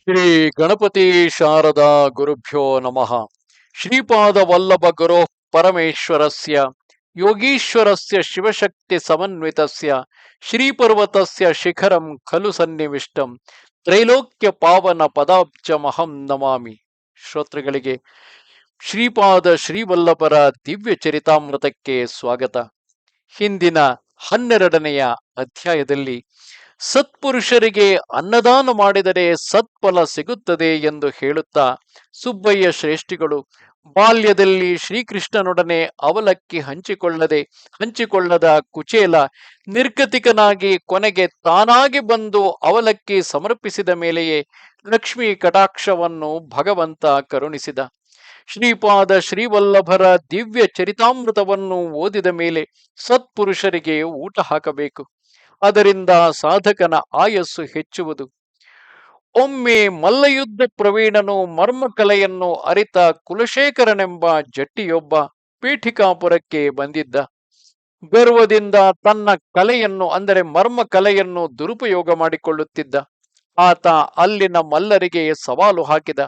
ಶ್ರೀ ಗಣಪತಿ ಶಾರದಾ ಗುರುಭ್ಯೋ ನಮಃ. ಶ್ರೀಪಾದ ವಲ್ಲಭ ಗುರು ಪರಮೇಶ್ವರಸ್ಯ ಯೋಗೀಶ್ವರಸ್ಯ ಶಿವಶಕ್ತಿ ಸಮನ್ವಿತಸ್ಯ ಶ್ರೀಪರ್ವತಸ್ಯ ಶಿಖರಂ ಖಲು ಸನ್ನಿವಿಷ್ಟಂ ತ್ರೈಲೋಕ್ಯ ಪಾವನ ಪದಾಬ್ಜಮಹಂ ನಮಾಮಿ. ಶ್ರೋತೃಗಳಿಗೆ ಶ್ರೀಪಾದ ಶ್ರೀವಲ್ಲಭರ ದಿವ್ಯ ಚರಿತಾಮೃತಕ್ಕೆ ಸ್ವಾಗತ. ಹಿಂದಿನ 12ನೆಯ ಅಧ್ಯಾಯದಲ್ಲಿ ಸತ್ಪುರುಷರಿಗೆ ಅನ್ನದಾನ ಮಾಡಿದರೆ ಸತ್ಫಲ ಸಿಗುತ್ತದೆ ಎಂದು ಹೇಳುತ್ತಾ ಸುಬ್ಬಯ್ಯ ಶ್ರೇಷ್ಠಿಗಳು ಬಾಲ್ಯದಲ್ಲಿ ಶ್ರೀಕೃಷ್ಣನೊಡನೆ ಅವಲಕ್ಕಿ ಹಂಚಿಕೊಳ್ಳದ ಕುಚೇಲ ನಿರ್ಗತಿಕನಾಗಿ ಕೊನೆಗೆ ತಾನಾಗಿ ಬಂದು ಅವಲಕ್ಕಿ ಸಮರ್ಪಿಸಿದ ಮೇಲೆಯೇ ಲಕ್ಷ್ಮೀ ಕಟಾಕ್ಷವನ್ನು ಭಗವಂತ ಕರುಣಿಸಿದ. ಶ್ರೀಪಾದ ಶ್ರೀವಲ್ಲಭರ ದಿವ್ಯ ಚರಿತಾಮೃತವನ್ನು ಓದಿದ ಮೇಲೆ ಸತ್ಪುರುಷರಿಗೆ ಊಟ ಹಾಕಬೇಕು. ಅದರಿಂದ ಸಾಧಕನ ಆಯಸ್ಸು ಹೆಚ್ಚುವುದು. ಒಮ್ಮೆ ಮಲ್ಲಯುದ್ಧ ಪ್ರವೀಣನು ಮರ್ಮಕಲೆಯನ್ನು ಅರಿತ ಕುಲಶೇಖರನೆಂಬ ಜಟ್ಟಿಯೊಬ್ಬ ಪೀಠಿಕಾಪುರಕ್ಕೆ ಬಂದಿದ್ದ. ಗರ್ವದಿಂದ ತನ್ನ ಕಲೆಯನ್ನು ಅಂದರೆ ಮರ್ಮ ಕಲೆಯನ್ನು ದುರುಪಯೋಗ ಮಾಡಿಕೊಳ್ಳುತ್ತಿದ್ದ. ಆತ ಅಲ್ಲಿನ ಮಲ್ಲರಿಗೆ ಸವಾಲು ಹಾಕಿದ.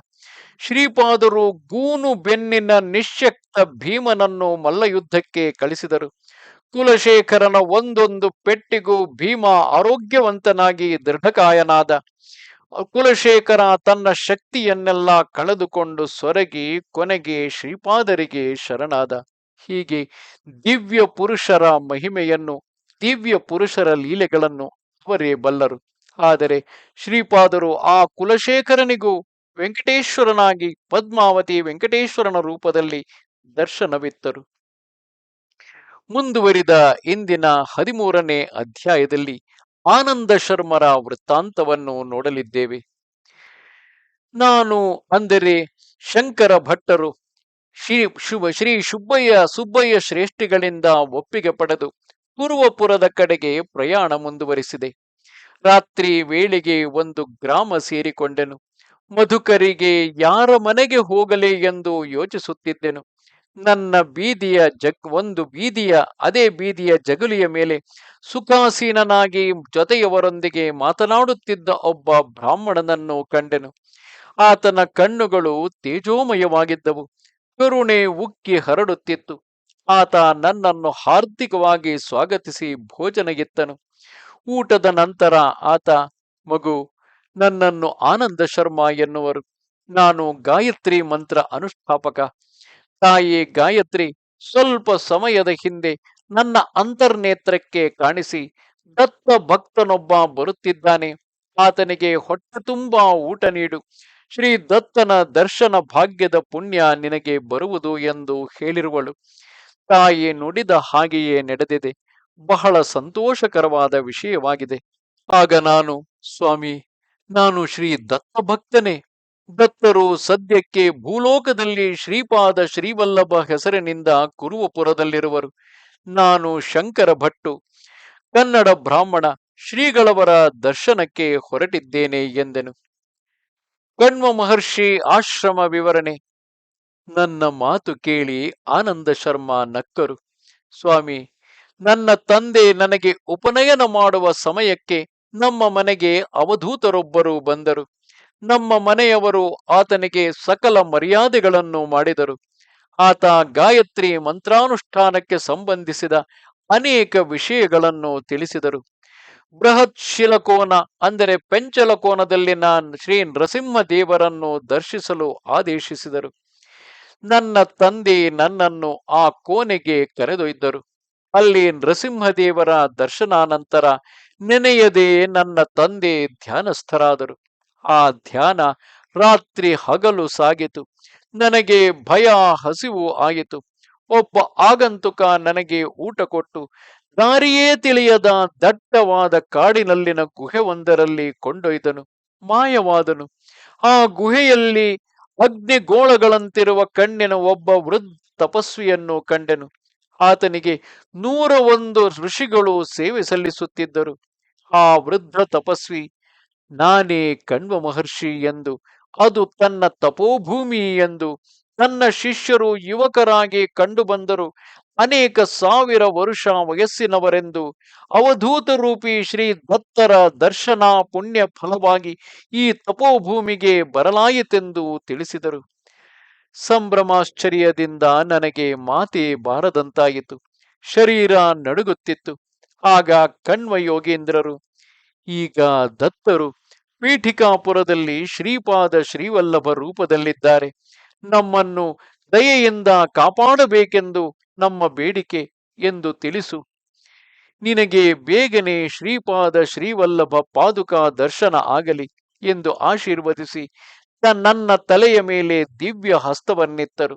ಶ್ರೀಪಾದರು ಗೂನು ಬೆನ್ನಿನ ನಿಶ್ಯಕ್ತ ಭೀಮನನ್ನು ಮಲ್ಲಯುದ್ಧಕ್ಕೆ ಕಳಿಸಿದರು. ಕುಲಶೇಖರನ ಒಂದೊಂದು ಪೆಟ್ಟಿಗೂ ಭೀಮ ಆರೋಗ್ಯವಂತನಾಗಿ ದೃಢಕಾಯನಾದ. ಕುಲಶೇಖರ ತನ್ನ ಶಕ್ತಿಯನ್ನೆಲ್ಲ ಕಳೆದುಕೊಂಡು ಸೊರಗಿ ಕೊನೆಗೆ ಶ್ರೀಪಾದರಿಗೆ ಶರಣಾದ. ಹೀಗೆ ದಿವ್ಯ ಪುರುಷರ ಮಹಿಮೆಯನ್ನು, ದಿವ್ಯ ಪುರುಷರ ಲೀಲೆಗಳನ್ನು ಅವರೇ ಬಲ್ಲರು. ಆದರೆ ಶ್ರೀಪಾದರು ಆ ಕುಲಶೇಖರನಿಗೂ ವೆಂಕಟೇಶ್ವರನಾಗಿ ಪದ್ಮಾವತಿ ವೆಂಕಟೇಶ್ವರನ ರೂಪದಲ್ಲಿ ದರ್ಶನವಿತ್ತರು. ಮುಂದುವರಿದ ಇಂದಿನ 13ನೇ ಅಧ್ಯಾಯದಲ್ಲಿ ಆನಂದ ಶರ್ಮರ ವೃತ್ತಾಂತವನ್ನು ನೋಡಲಿದ್ದೇವೆ. ನಾನು ಅಂದರೆ ಶಂಕರ ಭಟ್ಟರು ಶ್ರೀ ಸುಬ್ಬಯ್ಯ ಶ್ರೇಷ್ಠಿಗಳಿಂದ ಒಪ್ಪಿಗೆ ಪಡೆದು ಪೂರ್ವಪುರದ ಕಡೆಗೆ ಪ್ರಯಾಣ ಮುಂದುವರಿಸಿದೆ. ರಾತ್ರಿ ವೇಳೆಗೆ ಒಂದು ಗ್ರಾಮ ಸೇರಿಕೊಂಡೆನು. ಮಧುಕರಿಗೆ ಯಾರ ಮನೆಗೆ ಹೋಗಲಿ ಎಂದು ಯೋಚಿಸುತ್ತಿದ್ದೆನು. ನನ್ನ ಅದೇ ಬೀದಿಯ ಜಗುಲಿಯ ಮೇಲೆ ಸುಖಾಸೀನನಾಗಿ ಜೊತೆಯವರೊಂದಿಗೆ ಮಾತನಾಡುತ್ತಿದ್ದ ಒಬ್ಬ ಬ್ರಾಹ್ಮಣನನ್ನು ಕಂಡೆನು. ಆತನ ಕಣ್ಣುಗಳು ತೇಜೋಮಯವಾಗಿದ್ದವು. ಕರುಣೆ ಉಕ್ಕಿ ಹರಡುತ್ತಿತ್ತು. ಆತ ನನ್ನನ್ನು ಹಾರ್ದಿಕವಾಗಿ ಸ್ವಾಗತಿಸಿ ಭೋಜನ ಇತ್ತನು. ಊಟದ ನಂತರ ಆತ, ಮಗು, ನನ್ನನ್ನು ಆನಂದ ಶರ್ಮ ಎನ್ನುವರು. ನಾನು ಗಾಯತ್ರಿ ಮಂತ್ರ ಅನುಷ್ಠಾಪಕ. ತಾಯಿ ಗಾಯತ್ರಿ ಸ್ವಲ್ಪ ಸಮಯದ ಹಿಂದೆ ನನ್ನ ಅಂತರ್ನೇತ್ರಕ್ಕೆ ಕಾಣಿಸಿ ದತ್ತ ಭಕ್ತನೊಬ್ಬ ಬರುತ್ತಿದ್ದಾನೆ, ಆತನಿಗೆ ಹೊಟ್ಟೆ ತುಂಬಾ ಊಟ ನೀಡು, ಶ್ರೀ ದತ್ತನ ದರ್ಶನ ಭಾಗ್ಯದ ಪುಣ್ಯ ನಿನಗೆ ಬರುವುದು ಎಂದು ಹೇಳಿರುವಳು. ತಾಯಿ ನುಡಿದ ಹಾಗೆಯೇ ನಡೆದಿದೆ. ಬಹಳ ಸಂತೋಷಕರವಾದ ವಿಷಯವಾಗಿದೆ. ಆಗ ನಾನು, ಸ್ವಾಮಿ, ನಾನು ಶ್ರೀ ದತ್ತ ಭಕ್ತನೇ. ದತ್ತರು ಸದ್ಯಕ್ಕೆ ಭೂಲೋಕದಲ್ಲಿ ಶ್ರೀಪಾದ ಶ್ರೀವಲ್ಲಭ ಹೆಸರಿನಿಂದ ಕುರುವಪುರದಲ್ಲಿರುವರು. ನಾನು ಶಂಕರ ಭಟ್ಟು, ಕನ್ನಡ ಬ್ರಾಹ್ಮಣ, ಶ್ರೀಗಳವರ ದರ್ಶನಕ್ಕೆ ಹೊರಟಿದ್ದೇನೆ ಎಂದೆನು. ಕಣ್ವ ಮಹರ್ಷಿ ಆಶ್ರಮ ವಿವರಣೆ. ನನ್ನ ಮಾತು ಕೇಳಿ ಆನಂದ ಶರ್ಮ ನಕ್ಕರು. ಸ್ವಾಮಿ, ನನ್ನ ತಂದೆ ನನಗೆ ಉಪನಯನ ಮಾಡುವ ಸಮಯಕ್ಕೆ ನಮ್ಮ ಮನೆಗೆ ಅವಧೂತರೊಬ್ಬರು ಬಂದರು. ನಮ್ಮ ಮನೆಯವರು ಆತನಿಗೆ ಸಕಲ ಮರ್ಯಾದೆಗಳನ್ನು ಮಾಡಿದರು. ಆತ ಗಾಯತ್ರಿ ಮಂತ್ರಾನುಷ್ಠಾನಕ್ಕೆ ಸಂಬಂಧಿಸಿದ ಅನೇಕ ವಿಷಯಗಳನ್ನು ತಿಳಿಸಿದರು. ಬೃಹತ್ ಶಿಲಕೋನ ಅಂದರೆ ಪೆಂಚಲಕೋನದಲ್ಲಿನ ಶ್ರೀ ನರಸಿಂಹ ದೇವರನ್ನು ದರ್ಶಿಸಲು ಆದೇಶಿಸಿದರು. ನನ್ನ ತಂದೆ ನನ್ನನ್ನು ಆ ಕೋಣೆಗೆ ಕರೆದೊಯ್ದರು. ಅಲ್ಲಿ ನರಸಿಂಹದೇವರ ದರ್ಶನಾನಂತರ ನೆನೆಯದೆ ನನ್ನ ತಂದೆ ಧ್ಯಾನಸ್ಥರಾದರು. ಆ ಧ್ಯಾನ ರಾತ್ರಿ ಹಗಲು ಸಾಗಿತು. ನನಗೆ ಭಯ, ಹಸಿವು ಆಯಿತು. ಒಬ್ಬ ಆಗಂತುಕ ನನಗೆ ಊಟ ಕೊಟ್ಟು ದಾರಿಯೇ ತಿಳಿಯದ ದಟ್ಟವಾದ ಕಾಡಿನಲ್ಲಿನ ಗುಹೆ ಒಂದರಲ್ಲಿ ಕೊಂಡೊಯ್ದನು. ಮಾಯವಾದನು. ಆ ಗುಹೆಯಲ್ಲಿ ಅಗ್ನಿಗೋಳಗಳಂತಿರುವ ಕಣ್ಣಿನ ಒಬ್ಬ ವೃದ್ಧ ತಪಸ್ವಿಯನ್ನು ಕಂಡೆನು. ಆತನಿಗೆ 101 ಋಷಿಗಳು ಸೇವೆ ಸಲ್ಲಿಸುತ್ತಿದ್ದರು. ಆ ವೃದ್ಧ ತಪಸ್ವಿ, ನಾನೇ ಕಣ್ವ ಮಹರ್ಷಿ ಎಂದು, ಅದು ತನ್ನ ತಪೋಭೂಮಿ ಎಂದು, ನನ್ನ ಶಿಷ್ಯರು ಯುವಕರಾಗಿ ಕಂಡು ಬಂದರು ಅನೇಕ ಸಾವಿರ ವರುಷ ವಯಸ್ಸಿನವರೆಂದು ಅವಧೂತ ರೂಪಿ ಶ್ರೀ ದತ್ತರ ದರ್ಶನ ಪುಣ್ಯ ಫಲವಾಗಿ ಈ ತಪೋಭೂಮಿಗೆ ಬರಲಾಯಿತೆಂದು ತಿಳಿಸಿದರು. ಸಂಭ್ರಮಾಶ್ಚರ್ಯದಿಂದ ನನಗೆ ಮಾತೇ ಬಾರದಂತಾಯಿತು. ಶರೀರ ನಡುಗುತ್ತಿತ್ತು. ಆಗ ಕಣ್ವ ಯೋಗೇಂದ್ರರು, ಈಗ ದತ್ತರು ಪೀಠಿಕಾಪುರದಲ್ಲಿ ಶ್ರೀಪಾದ ಶ್ರೀವಲ್ಲಭ ರೂಪದಲ್ಲಿದ್ದಾರೆ, ನಮ್ಮನ್ನು ದಯೆಯಿಂದ ಕಾಪಾಡಬೇಕೆಂದು ನಮ್ಮ ಬೇಡಿಕೆ ಎಂದು ತಿಳಿಸು. ನಿನಗೆ ಬೇಗನೆ ಶ್ರೀಪಾದ ಶ್ರೀವಲ್ಲಭ ಪಾದುಕಾ ದರ್ಶನ ಆಗಲಿ ಎಂದು ಆಶೀರ್ವದಿಸಿ ನನ್ನ ತಲೆಯ ಮೇಲೆ ದಿವ್ಯ ಹಸ್ತವನ್ನಿತ್ತರು.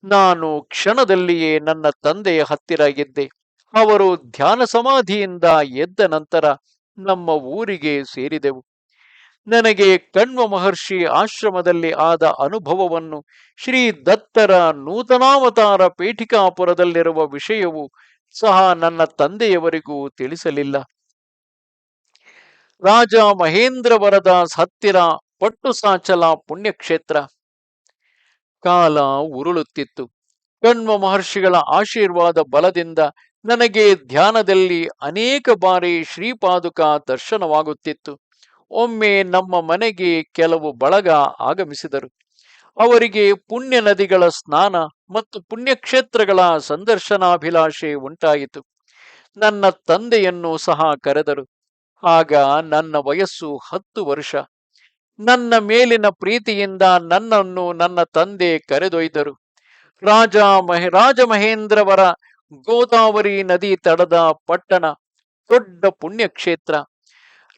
ನಾನು ಕ್ಷಣದಲ್ಲಿಯೇ ನನ್ನ ತಂದೆಯ ಹತ್ತಿರ ಇದ್ದೆ. ಅವರು ಧ್ಯಾನ ಸಮಾಧಿಯಿಂದ ಎದ್ದ ನಂತರ ನಮ್ಮ ಊರಿಗೆ ಸೇರಿದೆವು. ನನಗೆ ಕಣ್ವ ಮಹರ್ಷಿ ಆಶ್ರಮದಲ್ಲಿ ಆದ ಅನುಭವವನ್ನು, ಶ್ರೀ ದತ್ತರ ನೂತನಾವತಾರ ಪೀಠಿಕಾಪುರದಲ್ಲಿರುವ ವಿಷಯವು ಸಹ ನನ್ನ ತಂದೆಯವರಿಗೂ ತಿಳಿಸಲಿಲ್ಲ. ರಾಜ ಮಹೇಂದ್ರವರದ ಹತ್ತಿರ ಪಟ್ಟುಸಾಚಲ ಪುಣ್ಯಕ್ಷೇತ್ರ. ಕಾಲ ಉರುಳುತ್ತಿತ್ತು. ಕಣ್ವ ಮಹರ್ಷಿಗಳ ಆಶೀರ್ವಾದ ಬಲದಿಂದ ನನಗೆ ಧ್ಯಾನದಲ್ಲಿ ಅನೇಕ ಬಾರಿ ಶ್ರೀಪಾದುಕಾ ದರ್ಶನವಾಗುತ್ತಿತ್ತು. ಒಮ್ಮೆ ನಮ್ಮ ಮನೆಗೆ ಕೆಲವು ಬಳಗ ಆಗಮಿಸಿದರು. ಅವರಿಗೆ ಪುಣ್ಯ ನದಿಗಳ ಸ್ನಾನ ಮತ್ತು ಪುಣ್ಯಕ್ಷೇತ್ರಗಳ ಸಂದರ್ಶನಾಭಿಲಾಷೆ ಉಂಟಾಯಿತು. ನನ್ನ ತಂದೆಯನ್ನು ಸಹ ಕರೆದರು. ಆಗ ನನ್ನ ವಯಸ್ಸು 10 ವರ್ಷ. ನನ್ನ ಮೇಲಿನ ಪ್ರೀತಿಯಿಂದ ನನ್ನನ್ನು ನನ್ನ ತಂದೆ ಕರೆದೊಯ್ದರು. ರಾಜಮಹೇಂದ್ರವರ ಗೋದಾವರಿ ನದಿ ತಡದ ಪಟ್ಟಣ, ದೊಡ್ಡ ಪುಣ್ಯಕ್ಷೇತ್ರ.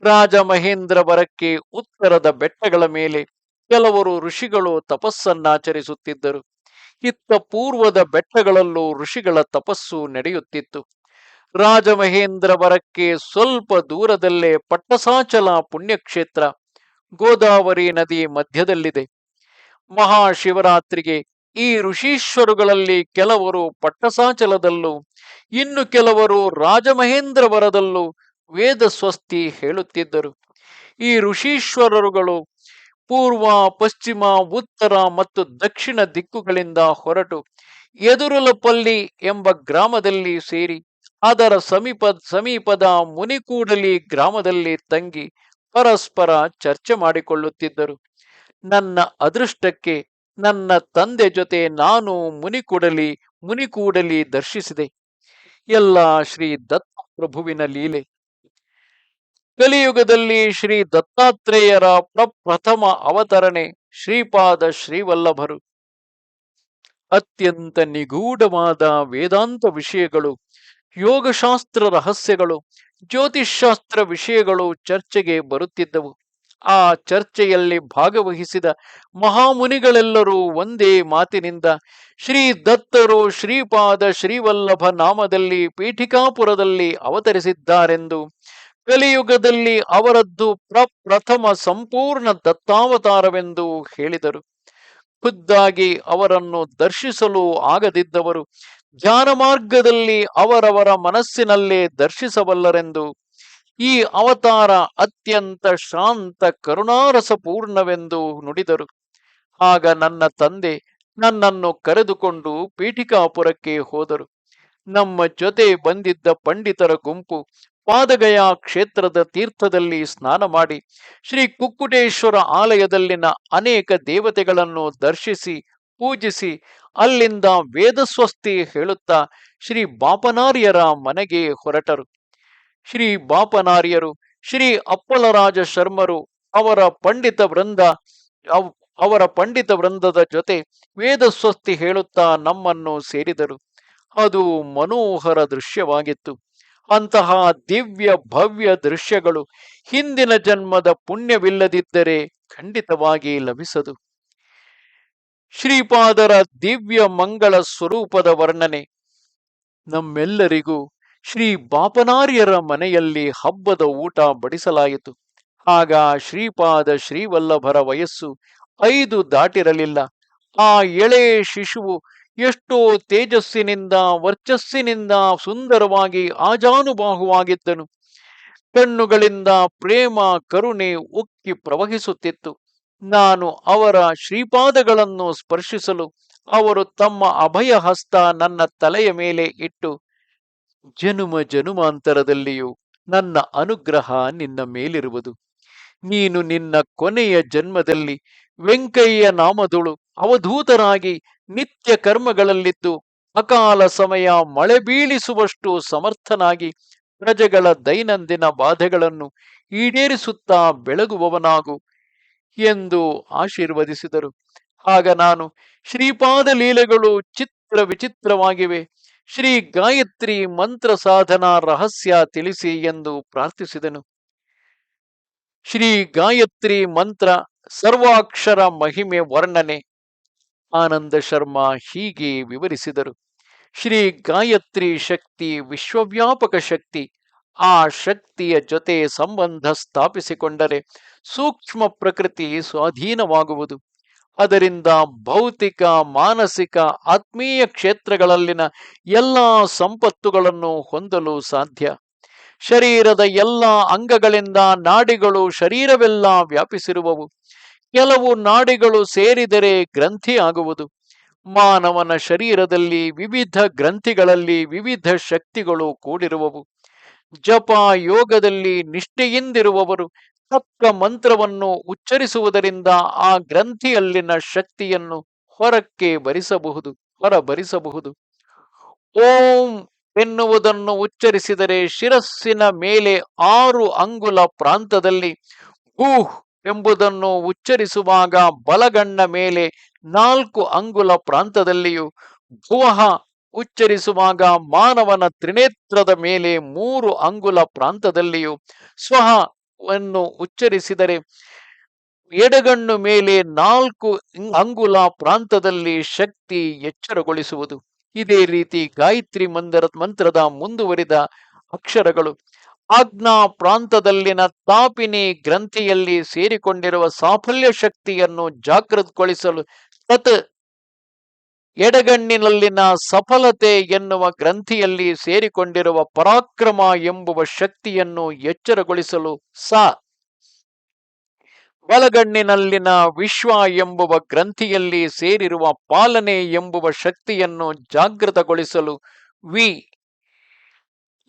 ರಾಜಮಹೇಂದ್ರವರಕ್ಕೆ ಉತ್ತರದ ಬೆಟ್ಟಗಳ ಮೇಲೆ ಕೆಲವರು ಋಷಿಗಳು ತಪಸ್ಸನ್ನಾಚರಿಸುತ್ತಿದ್ದರು. ಇತ್ತ ಪೂರ್ವದ ಬೆಟ್ಟಗಳಲ್ಲೂ ಋಷಿಗಳ ತಪಸ್ಸು ನಡೆಯುತ್ತಿತ್ತು. ರಾಜಮಹೇಂದ್ರವರಕ್ಕೆ ಸ್ವಲ್ಪ ದೂರದಲ್ಲೇ ಪಟ್ಟಸಾಚಲ ಪುಣ್ಯಕ್ಷೇತ್ರ, ಗೋದಾವರಿ ನದಿ ಮಧ್ಯದಲ್ಲಿದೆ. ಮಹಾಶಿವರಾತ್ರಿಗೆ ಈ ಋಷೀಶ್ವರುಗಳಲ್ಲಿ ಕೆಲವರು ಪಟ್ಟಸಾಚಲದಲ್ಲೂ ಇನ್ನು ಕೆಲವರು ರಾಜಮಹೇಂದ್ರವರದಲ್ಲೂ ವೇದ ಸ್ವಸ್ತಿ ಹೇಳುತ್ತಿದ್ದರು. ಈ ಋಷೀಶ್ವರರುಗಳು ಪೂರ್ವ, ಪಶ್ಚಿಮ, ಉತ್ತರ ಮತ್ತು ದಕ್ಷಿಣ ದಿಕ್ಕುಗಳಿಂದ ಹೊರಟು ಎದುರುಲಪಲ್ಲಿ ಎಂಬ ಗ್ರಾಮದಲ್ಲಿ ಸೇರಿ ಅದರ ಸಮೀಪದ ಮುನಿಕೂಡಲಿ ಗ್ರಾಮದಲ್ಲಿ ತಂಗಿ ಪರಸ್ಪರ ಚರ್ಚೆ ಮಾಡಿಕೊಳ್ಳುತ್ತಿದ್ದರು. ನನ್ನ ಅದೃಷ್ಟಕ್ಕೆ ನನ್ನ ತಂದೆ ಜೊತೆ ನಾನು ಮುನಿಕೂಡಲಿ ದರ್ಶಿಸಿದೆ. ಎಲ್ಲ ಶ್ರೀ ದತ್ತ ಪ್ರಭುವಿನ ಲೀಲೆ. ಕಲಿಯುಗದಲ್ಲಿ ಶ್ರೀ ದತ್ತಾತ್ರೇಯರ ಪ್ರಪ್ರಥಮ ಅವತರಣೆ ಶ್ರೀಪಾದ ಶ್ರೀವಲ್ಲಭರು. ಅತ್ಯಂತ ನಿಗೂಢವಾದ ವೇದಾಂತ ವಿಷಯಗಳು, ಯೋಗಶಾಸ್ತ್ರ ರಹಸ್ಯಗಳು, ಜ್ಯೋತಿಷ್ಶಾಸ್ತ್ರ ವಿಷಯಗಳು ಚರ್ಚೆಗೆ ಬರುತ್ತಿದ್ದವು. ಆ ಚರ್ಚೆಯಲ್ಲಿ ಭಾಗವಹಿಸಿದ ಮಹಾಮುನಿಗಳೆಲ್ಲರೂ ಒಂದೇ ಮಾತಿನಿಂದ ಶ್ರೀ ದತ್ತರು ಶ್ರೀಪಾದ ಶ್ರೀವಲ್ಲಭ ನಾಮದಲ್ಲಿ ಪೀಠಿಕಾಪುರದಲ್ಲಿ ಅವತರಿಸಿದ್ದಾರೆಂದು, ಕಲಿಯುಗದಲ್ಲಿ ಅವರದ್ದು ಪ್ರಪ್ರಥಮ ಸಂಪೂರ್ಣ ದತ್ತಾವತಾರವೆಂದು ಹೇಳಿದರು. ಖುದ್ದಾಗಿ ಅವರನ್ನು ದರ್ಶಿಸಲು ಆಗದಿದ್ದವರು ಧ್ಯಾನ ಮಾರ್ಗದಲ್ಲಿ ಅವರವರ ಮನಸ್ಸಿನಲ್ಲೇ ದರ್ಶಿಸಬಲ್ಲರೆಂದು, ಈ ಅವತಾರ ಅತ್ಯಂತ ಶಾಂತ ಕರುಣಾರಸಪೂರ್ಣವೆಂದು ನುಡಿದರು. ಆಗ ನನ್ನ ತಂದೆ ನನ್ನನ್ನು ಕರೆದುಕೊಂಡು ಪೀಠಿಕಾಪುರಕ್ಕೆ ಹೋದರು. ನಮ್ಮ ಜೊತೆ ಬಂದಿದ್ದ ಪಂಡಿತರ ಗುಂಪು ಪಾದಗಯ ಕ್ಷೇತ್ರದ ತೀರ್ಥದಲ್ಲಿ ಸ್ನಾನ ಮಾಡಿ ಶ್ರೀ ಕುಕ್ಕುಟೇಶ್ವರ ಆಲಯದಲ್ಲಿನ ಅನೇಕ ದೇವತೆಗಳನ್ನು ದರ್ಶಿಸಿ ಪೂಜಿಸಿ ಅಲ್ಲಿಂದ ವೇದಸ್ವಸ್ತಿ ಹೇಳುತ್ತಾ ಶ್ರೀ ಬಾಪನಾರ್ಯರ ಮನೆಗೆ ಹೊರಟರು. ಶ್ರೀ ಬಾಪನಾರ್ಯರು, ಶ್ರೀ ಅಪ್ಪಲರಾಜ ಶರ್ಮರು ಅವರ ಪಂಡಿತ ವೃಂದದ ಜೊತೆ ವೇದಸ್ವಸ್ತಿ ಹೇಳುತ್ತಾ ನಮ್ಮನ್ನು ಸೇರಿದರು. ಅದು ಮನೋಹರ ದೃಶ್ಯವಾಗಿತ್ತು. ಅಂತಹ ದಿವ್ಯ ಭವ್ಯ ದೃಶ್ಯಗಳು ಹಿಂದಿನ ಜನ್ಮದ ಪುಣ್ಯವಿಲ್ಲದಿದ್ದರೆ ಖಂಡಿತವಾಗಿ ಲಭಿಸದು. ಶ್ರೀಪಾದರ ದಿವ್ಯ ಮಂಗಳ ಸ್ವರೂಪದ ವರ್ಣನೆ. ನಮ್ಮೆಲ್ಲರಿಗೂ ಶ್ರೀ ಬಾಪನಾರ್ಯರ ಮನೆಯಲ್ಲಿ ಹಬ್ಬದ ಊಟ ಬಡಿಸಲಾಯಿತು. ಆಗ ಶ್ರೀಪಾದ ಶ್ರೀವಲ್ಲಭರ ವಯಸ್ಸು 5 ದಾಟಿರಲಿಲ್ಲ. ಆ ಎಳೆ ಶಿಶುವು ಎಷ್ಟೋ ತೇಜಸ್ಸಿನಿಂದ ವರ್ಚಸ್ಸಿನಿಂದ ಸುಂದರವಾಗಿ ಆಜಾನುಬಾಹುವಾಗಿದ್ದನು. ಕಣ್ಣುಗಳಿಂದ ಪ್ರೇಮ ಕರುಣೆ ಉಕ್ಕಿ ಪ್ರವಹಿಸುತ್ತಿತ್ತು. ನಾನು ಅವರ ಶ್ರೀಪಾದಗಳನ್ನು ಸ್ಪರ್ಶಿಸಲು ಅವರು ತಮ್ಮ ಅಭಯ ಹಸ್ತ ನನ್ನ ತಲೆಯ ಮೇಲೆ ಇಟ್ಟು, ಜನುಮ ಜನುಮಾಂತರದಲ್ಲಿಯೂ ನನ್ನ ಅನುಗ್ರಹ ನಿನ್ನ ಮೇಲಿರುವುದು. ನೀನು ನಿನ್ನ ಕೊನೆಯ ಜನ್ಮದಲ್ಲಿ ವೆಂಕಯ್ಯ ನಾಮದುಳು ಅವಧೂತರಾಗಿ ನಿತ್ಯ ಕರ್ಮಗಳಲ್ಲಿದ್ದು ಅಕಾಲ ಸಮಯ ಮಳೆ ಬೀಳಿಸುವಷ್ಟು ಸಮರ್ಥನಾಗಿ ಪ್ರಜೆಗಳ ದೈನಂದಿನ ಬಾಧೆಗಳನ್ನು ಈಡೇರಿಸುತ್ತಾ ಬೆಳಗುವವನಾಗು ಎಂದು ಆಶೀರ್ವದಿಸಿದರು. ಆಗ ನಾನು, ಶ್ರೀಪಾದ ಲೀಲೆಗಳು ಚಿತ್ರ ವಿಚಿತ್ರವಾಗಿವೆ, ಶ್ರೀ ಗಾಯತ್ರಿ ಮಂತ್ರ ಸಾಧನಾ ರಹಸ್ಯ ತಿಳಿಸಿ ಎಂದು ಪ್ರಾರ್ಥಿಸಿದನು. ಶ್ರೀ ಗಾಯತ್ರಿ ಮಂತ್ರ ಸರ್ವಾಕ್ಷರ ಮಹಿಮೆ ವರ್ಣನೆ ಆನಂದ ಶರ್ಮಾ ಹೀಗೆ ವಿವರಿಸಿದರು. ಶ್ರೀ ಗಾಯತ್ರಿ ಶಕ್ತಿ ವಿಶ್ವವ್ಯಾಪಕ ಶಕ್ತಿ. ಆ ಶಕ್ತಿಯ ಜೊತೆ ಸಂಬಂಧ ಸ್ಥಾಪಿಸಿಕೊಂಡರೆ ಸೂಕ್ಷ್ಮ ಪ್ರಕೃತಿ ಸ್ವಾಧೀನವಾಗುವುದು. ಅದರಿಂದ ಭೌತಿಕ, ಮಾನಸಿಕ, ಆತ್ಮೀಯ ಕ್ಷೇತ್ರಗಳಲ್ಲಿನ ಎಲ್ಲ ಸಂಪತ್ತುಗಳನ್ನು ಹೊಂದಲು ಸಾಧ್ಯ. ಶರೀರದ ಎಲ್ಲ ಅಂಗಗಳಿಂದ ನಾಡಿಗಳು ಶರೀರವೆಲ್ಲ ವ್ಯಾಪಿಸಿರುವವು. ಕೆಲವು ನಾಡಿಗಳು ಸೇರಿದರೆ ಗ್ರಂಥಿ ಆಗುವುದು. ಮಾನವನ ಶರೀರದಲ್ಲಿ ವಿವಿಧ ಗ್ರಂಥಿಗಳಲ್ಲಿ ವಿವಿಧ ಶಕ್ತಿಗಳು ಕೂಡಿರುವವು. ಜಪ ಯೋಗದಲ್ಲಿ ನಿಷ್ಠೆಯಿಂದಿರುವವರು ತಕ್ಕ ಮಂತ್ರವನ್ನು ಉಚ್ಚರಿಸುವುದರಿಂದ ಆ ಗ್ರಂಥಿಯಲ್ಲಿನ ಶಕ್ತಿಯನ್ನು ಹೊರಬರಿಸಬಹುದು. ಓಂ ಎನ್ನುವುದನ್ನು ಉಚ್ಚರಿಸಿದರೆ ಶಿರಸ್ಸಿನ ಮೇಲೆ 6 ಅಂಗುಲ ಪ್ರಾಂತದಲ್ಲಿ, ಭೂಹ್ ಎಂಬುದನ್ನು ಉಚ್ಚರಿಸುವಾಗ ಬಲಗಣ್ಣ ಮೇಲೆ 4 ಅಂಗುಲ ಪ್ರಾಂತದಲ್ಲಿಯೂ, ಭುವಃ ಉಚ್ಚರಿಸುವಾಗ ಮಾನವನ ತ್ರಿನೇತ್ರದ ಮೇಲೆ 3 ಅಂಗುಲ ಪ್ರಾಂತದಲ್ಲಿಯೂ, ಸ್ವಹ ವನ್ನು ಉಚ್ಚರಿಸಿದರೆ ಎಡಗಣ್ಣು ಮೇಲೆ 4 ಅಂಗುಲ ಪ್ರಾಂತದಲ್ಲಿ ಶಕ್ತಿ ಎಚ್ಚರಗೊಳಿಸುವುದು. ಇದೇ ರೀತಿ ಗಾಯತ್ರಿ ಮಂತ್ರದ ಮುಂದುವರಿದ ಅಕ್ಷರಗಳು ಆಜ್ಞಾ ಪ್ರಾಂತದಲ್ಲಿನ ತಾಪಿನಿ ಗ್ರಂಥಿಯಲ್ಲಿ ಸೇರಿಕೊಂಡಿರುವ ಸಾಫಲ್ಯ ಶಕ್ತಿಯನ್ನು ಜಾಗೃತಗೊಳಿಸಲು, ತತ್ ಎಡಗಣ್ಣಿನಲ್ಲಿನ ಸಫಲತೆ ಎನ್ನುವ ಗ್ರಂಥಿಯಲ್ಲಿ ಸೇರಿಕೊಂಡಿರುವ ಪರಾಕ್ರಮ ಎಂಬುವ ಶಕ್ತಿಯನ್ನು ಎಚ್ಚರಗೊಳಿಸಲು, ಸ ಬಲಗಣ್ಣಿನಲ್ಲಿನ ವಿಶ್ವ ಎಂಬುವ ಗ್ರಂಥಿಯಲ್ಲಿ ಸೇರಿರುವ ಪಾಲನೆ ಎಂಬುವ ಶಕ್ತಿಯನ್ನು ಜಾಗೃತಗೊಳಿಸಲು, ವಿ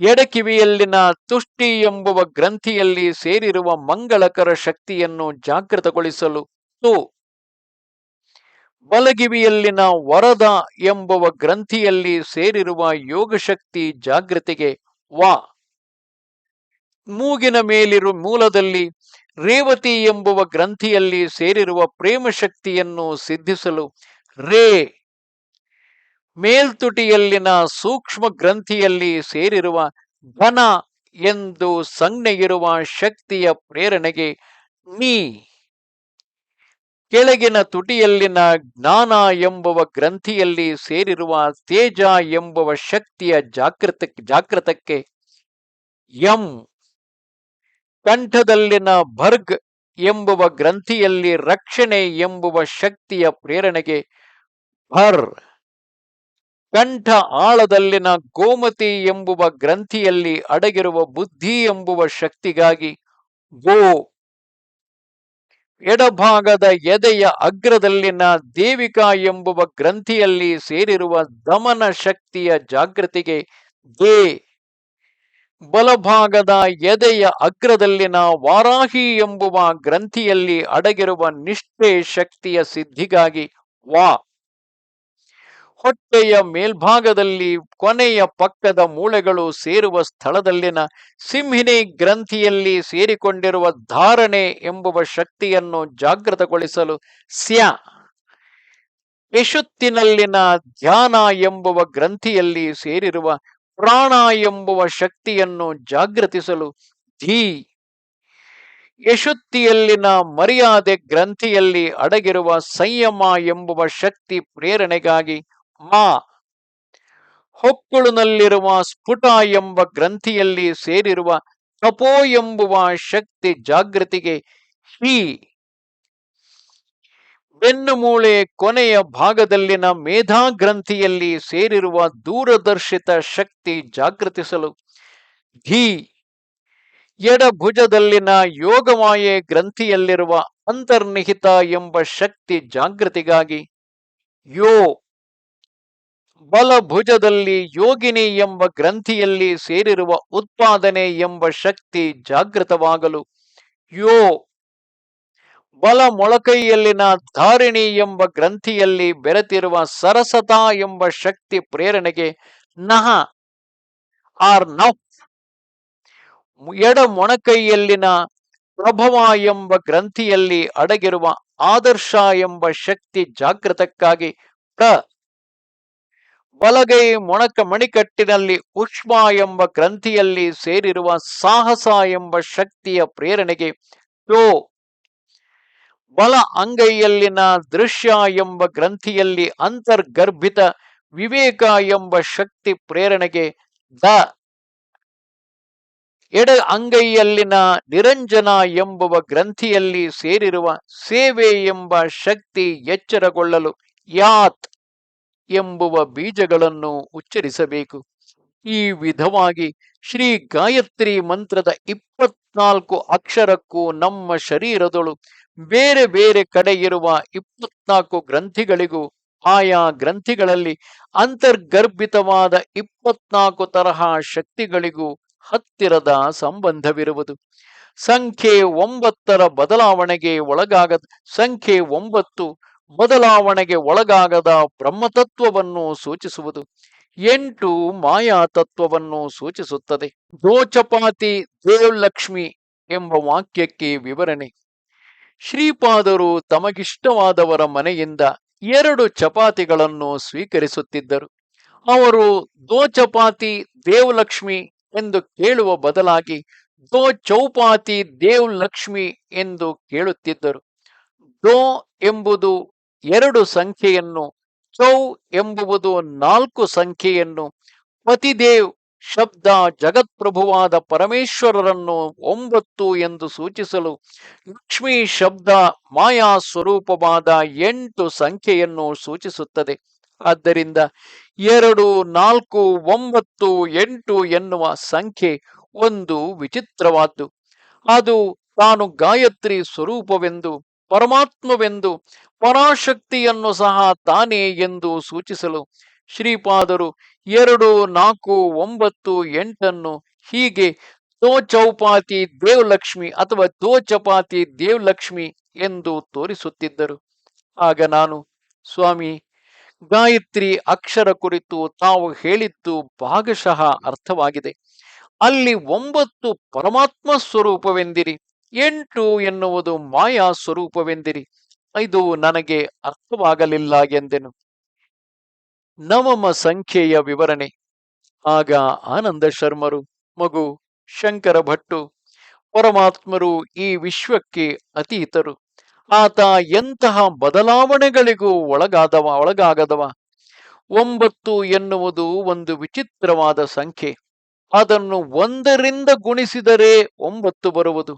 ಎಡಕಿವಿಯಲ್ಲಿನ ತುಷ್ಟಿ ಎಂಬುವ ಗ್ರಂಥಿಯಲ್ಲಿ ಸೇರಿರುವ ಮಂಗಳಕರ ಶಕ್ತಿಯನ್ನು ಜಾಗೃತಗೊಳಿಸಲು, ತು ಬಲಗಿವಿಯಲ್ಲಿನ ವರದ ಎಂಬುವ ಗ್ರಂಥಿಯಲ್ಲಿ ಸೇರಿರುವ ಯೋಗಶಕ್ತಿ ಜಾಗೃತಿಗೆ, ವಾ ಮೂಗಿನ ಮೂಲದಲ್ಲಿ ರೇವತಿ ಎಂಬುವ ಗ್ರಂಥಿಯಲ್ಲಿ ಸೇರಿರುವ ಪ್ರೇಮ ಶಕ್ತಿಯನ್ನು ಸಿದ್ಧಿಸಲು, ರೇ ಮೇಲ್ತುಟಿಯಲ್ಲಿನ ಸೂಕ್ಷ್ಮ ಗ್ರಂಥಿಯಲ್ಲಿ ಸೇರಿರುವ ಘನ ಎಂದು ಸಂಜ್ಞೆಯಿರುವ ಶಕ್ತಿಯ ಪ್ರೇರಣೆಗೆ, ನೀ ಕೆಳಗಿನ ತುಟಿಯಲ್ಲಿನ ಜ್ಞಾನ ಎಂಬುವ ಗ್ರಂಥಿಯಲ್ಲಿ ಸೇರಿರುವ ತೇಜ ಎಂಬುವ ಶಕ್ತಿಯ ಜಾಗೃತಕ್ಕೆ, ಯಂ ಕಂಠದಲ್ಲಿನ ಭರ್ಗ್ ಎಂಬುವ ಗ್ರಂಥಿಯಲ್ಲಿ ರಕ್ಷಣೆ ಎಂಬುವ ಶಕ್ತಿಯ ಪ್ರೇರಣೆಗೆ, ಭರ್ ಕಂಠ ಆಳದಲ್ಲಿನ ಗೋಮತಿ ಎಂಬುವ ಗ್ರಂಥಿಯಲ್ಲಿ ಅಡಗಿರುವ ಬುದ್ಧಿ ಎಂಬುವ ಶಕ್ತಿಗಾಗಿ, ಗೋ ಎಡಭಾಗದ ಎದೆಯ ಅಗ್ರದಲ್ಲಿನ ದೇವಿಕಾ ಎಂಬುವ ಗ್ರಂಥಿಯಲ್ಲಿ ಸೇರಿರುವ ದಮನ ಶಕ್ತಿಯ ಜಾಗೃತಿಗೆ, ದೇ ಬಲಭಾಗದ ಎದೆಯ ಅಗ್ರದಲ್ಲಿನ ವಾರಾಹಿ ಎಂಬುವ ಗ್ರಂಥಿಯಲ್ಲಿ ಅಡಗಿರುವ ನಿಷ್ಠೆ ಶಕ್ತಿಯ ಸಿದ್ಧಿಗಾಗಿ, ವಾ ಹೊಟ್ಟೆಯ ಮೇಲ್ಭಾಗದಲ್ಲಿ ಕೊನೆಯ ಪಕ್ಕದ ಮೂಳೆಗಳು ಸೇರುವ ಸ್ಥಳದಲ್ಲಿನ ಸಿಂಹಿನಿ ಗ್ರಂಥಿಯಲ್ಲಿ ಸೇರಿಕೊಂಡಿರುವ ಧಾರಣೆ ಎಂಬುವ ಶಕ್ತಿಯನ್ನು ಜಾಗೃತಗೊಳಿಸಲು, ಸ್ಯ ಯಶುತ್ತಿನಲ್ಲಿನ ಧ್ಯಾನ ಎಂಬುವ ಗ್ರಂಥಿಯಲ್ಲಿ ಸೇರಿರುವ ಪ್ರಾಣ ಎಂಬುವ ಶಕ್ತಿಯನ್ನು ಜಾಗೃತಿಸಲು, ಧೀ ಯಶುತ್ತಿಯಲ್ಲಿನ ಮರ್ಯಾದೆ ಗ್ರಂಥಿಯಲ್ಲಿ ಅಡಗಿರುವ ಸಂಯಮ ಎಂಬುವ ಶಕ್ತಿ ಪ್ರೇರಣೆಗಾಗಿ, ಮಾ ಹೊಕ್ಕುಳಿನಲ್ಲಿರುವ ಸ್ಫುಟ ಎಂಬ ಗ್ರಂಥಿಯಲ್ಲಿ ಸೇರಿರುವ ತಪೋ ಎಂಬುವ ಶಕ್ತಿ ಜಾಗೃತಿಗೆ, ಹಿ ಬೆನ್ನು ಮೂಳೆ ಕೊನೆಯ ಭಾಗದಲ್ಲಿನ ಮೇಧಾ ಗ್ರಂಥಿಯಲ್ಲಿ ಸೇರಿರುವ ದೂರದರ್ಶಿತ ಶಕ್ತಿ ಜಾಗೃತಿಸಲು, ಧೀ ಎಡಭುಜದಲ್ಲಿನ ಯೋಗಮಾಯೆ ಗ್ರಂಥಿಯಲ್ಲಿರುವ ಅಂತರ್ನಿಹಿತ ಎಂಬ ಶಕ್ತಿ ಜಾಗೃತಿಗಾಗಿ, ಯೋ ಬಲಭುಜದಲ್ಲಿ ಯೋಗಿನಿ ಎಂಬ ಗ್ರಂಥಿಯಲ್ಲಿ ಸೇರಿರುವ ಉತ್ಪಾದನೆ ಎಂಬ ಶಕ್ತಿ ಜಾಗೃತವಾಗಲು ಯೋ, ಬಲ ಮೊಳಕೈಯಲ್ಲಿನ ಧಾರಿಣಿ ಎಂಬ ಗ್ರಂಥಿಯಲ್ಲಿ ಬೆರೆತಿರುವ ಸರಸತಾ ಎಂಬ ಶಕ್ತಿ ಪ್ರೇರಣೆಗೆ ನಹ ಆರ್ ನಫ್, ಎಡ ಮೊಣಕೈಯಲ್ಲಿನ ಪ್ರಭವ ಎಂಬ ಗ್ರಂಥಿಯಲ್ಲಿ ಅಡಗಿರುವ ಆದರ್ಶ ಎಂಬ ಶಕ್ತಿ ಜಾಗೃತಕ್ಕಾಗಿ ಪ್ರ, ಬಲಗೈ ಮೊಣಕ ಮಣಿಕಟ್ಟಿನಲ್ಲಿ ಉಷ್ಮ ಎಂಬ ಗ್ರಂಥಿಯಲ್ಲಿ ಸೇರಿರುವ ಸಾಹಸ ಎಂಬ ಶಕ್ತಿಯ ಪ್ರೇರಣೆಗೆ ಯೋ, ಬಲ ಅಂಗೈಯಲ್ಲಿನ ದೃಶ್ಯ ಎಂಬ ಗ್ರಂಥಿಯಲ್ಲಿ ಅಂತರ್ಗರ್ಭಿತ ವಿವೇಕ ಎಂಬ ಶಕ್ತಿ ಪ್ರೇರಣೆಗೆ ದ, ಎಡ ಅಂಗೈಯಲ್ಲಿನ ನಿರಂಜನ ಎಂಬುವ ಗ್ರಂಥಿಯಲ್ಲಿ ಸೇರಿರುವ ಸೇವೆ ಎಂಬ ಶಕ್ತಿ ಎಚ್ಚರಗೊಳ್ಳಲು ಯಾತ್ ಎಂಬುವ ಬೀಜಗಳನ್ನು ಉಚ್ಚರಿಸಬೇಕು. ಈ ವಿಧವಾಗಿ ಶ್ರೀ ಗಾಯತ್ರಿ ಮಂತ್ರದ 24 ಅಕ್ಷರಕ್ಕೂ ನಮ್ಮ ಶರೀರದೊಳು ಬೇರೆ ಬೇರೆ ಕಡೆ ಇರುವ 24 ಗ್ರಂಥಿಗಳಿಗೂ ಆಯಾ ಗ್ರಂಥಿಗಳಲ್ಲಿ ಅಂತರ್ಗರ್ಭಿತವಾದ 24 ತರಹ ಶಕ್ತಿಗಳಿಗೂ ಹತ್ತಿರದ ಸಂಬಂಧವಿರುವುದು. ಸಂಖ್ಯೆ 9ರ ಬದಲಾವಣೆಗೆ ಒಳಗಾಗದ ಸಂಖ್ಯೆ 9 ಬದಲಾವಣೆಗೆ ಒಳಗಾಗದ ಬ್ರಹ್ಮತತ್ವವನ್ನು ಸೂಚಿಸುವುದು. 8 ಮಾಯಾ ತತ್ವವನ್ನು ಸೂಚಿಸುತ್ತದೆ. ದೋಚಪಾತಿ ದೇವಲಕ್ಷ್ಮಿ ಎಂಬ ವಾಕ್ಯಕ್ಕೆ ವಿವರಣೆ. ಶ್ರೀಪಾದರು ತಮಗಿಷ್ಟವಾದವರ ಮನೆಯಿಂದ 2 ಚಪಾತಿಗಳನ್ನು ಸ್ವೀಕರಿಸುತ್ತಿದ್ದರು. ಅವರು ದೋಚಪಾತಿ ದೇವಲಕ್ಷ್ಮಿ ಎಂದು ಕೇಳುವ ಬದಲಾಗಿ ದೋ ಚೌಪಾತಿ ದೇವಲಕ್ಷ್ಮಿ ಎಂದು ಕೇಳುತ್ತಿದ್ದರು. ದೋ ಎಂಬುದು 2 ಸಂಖ್ಯೆಯನ್ನು, ಚೌ ಎಂಬುವುದು 4 ಸಂಖ್ಯೆಯನ್ನು, ಪತಿದೇವ್ ಶಬ್ದ ಜಗತ್ಪ್ರಭುವಾದ ಪರಮೇಶ್ವರರನ್ನು 9 ಎಂದು ಸೂಚಿಸಲು, ಲಕ್ಷ್ಮೀ ಶಬ್ದ ಮಾಯಾ ಸ್ವರೂಪವಾದ 8 ಸಂಖ್ಯೆಯನ್ನು ಸೂಚಿಸುತ್ತದೆ. ಆದ್ದರಿಂದ 2, 4, 9, 8 ಎನ್ನುವ ಸಂಖ್ಯೆ ಒಂದು ವಿಚಿತ್ರವಾದ್ದು. ಅದು ತಾನು ಗಾಯತ್ರಿ ಸ್ವರೂಪವೆಂದು, ಪರಮಾತ್ಮವೆಂದು, ಪರಾಶಕ್ತಿಯನ್ನು ಸಹ ತಾನೇ ಎಂದು ಸೂಚಿಸಲು ಶ್ರೀಪಾದರು 2, 4, 9, 8 ಹೀಗೆ ದೋಚೌಪಾತಿ ದೇವಲಕ್ಷ್ಮಿ ಅಥವಾ ದೋಚಪಾತಿ ದೇವಲಕ್ಷ್ಮಿ ಎಂದು ತೋರಿಸುತ್ತಿದ್ದರು. ಆಗ ನಾನು, ಸ್ವಾಮಿ, ಗಾಯತ್ರಿ ಅಕ್ಷರ ಕುರಿತು ತಾವು ಹೇಳಿದ್ದು ಭಾಗಶಃ ಅರ್ಥವಾಗಿದೆ. ಅಲ್ಲಿ 9 ಪರಮಾತ್ಮ ಸ್ವರೂಪವೆಂದಿರಿ, 8 ಎನ್ನುವುದು ಮಾಯಾ ಸ್ವರೂಪವೆಂದಿರಿ. ಇದು ನನಗೆ ಅರ್ಥವಾಗಲಿಲ್ಲ ಎಂದೆನು. ನವಮ ಸಂಖ್ಯೆಯ ವಿವರಣೆ. ಆಗ ಆನಂದ ಶರ್ಮರು, ಮಗು ಶಂಕರ ಭಟ್ಟು, ಪರಮಾತ್ಮರು ಈ ವಿಶ್ವಕ್ಕೆ ಅತೀತರು. ಆತ ಎಂತಹ ಬದಲಾವಣೆಗಳಿಗೂ ಒಳಗಾಗದವ. 9 ಎನ್ನುವುದು ಒಂದು ವಿಚಿತ್ರವಾದ ಸಂಖ್ಯೆ. ಅದನ್ನು 1ರಿಂದ ಗುಣಿಸಿದರೆ 9 ಬರುವುದು.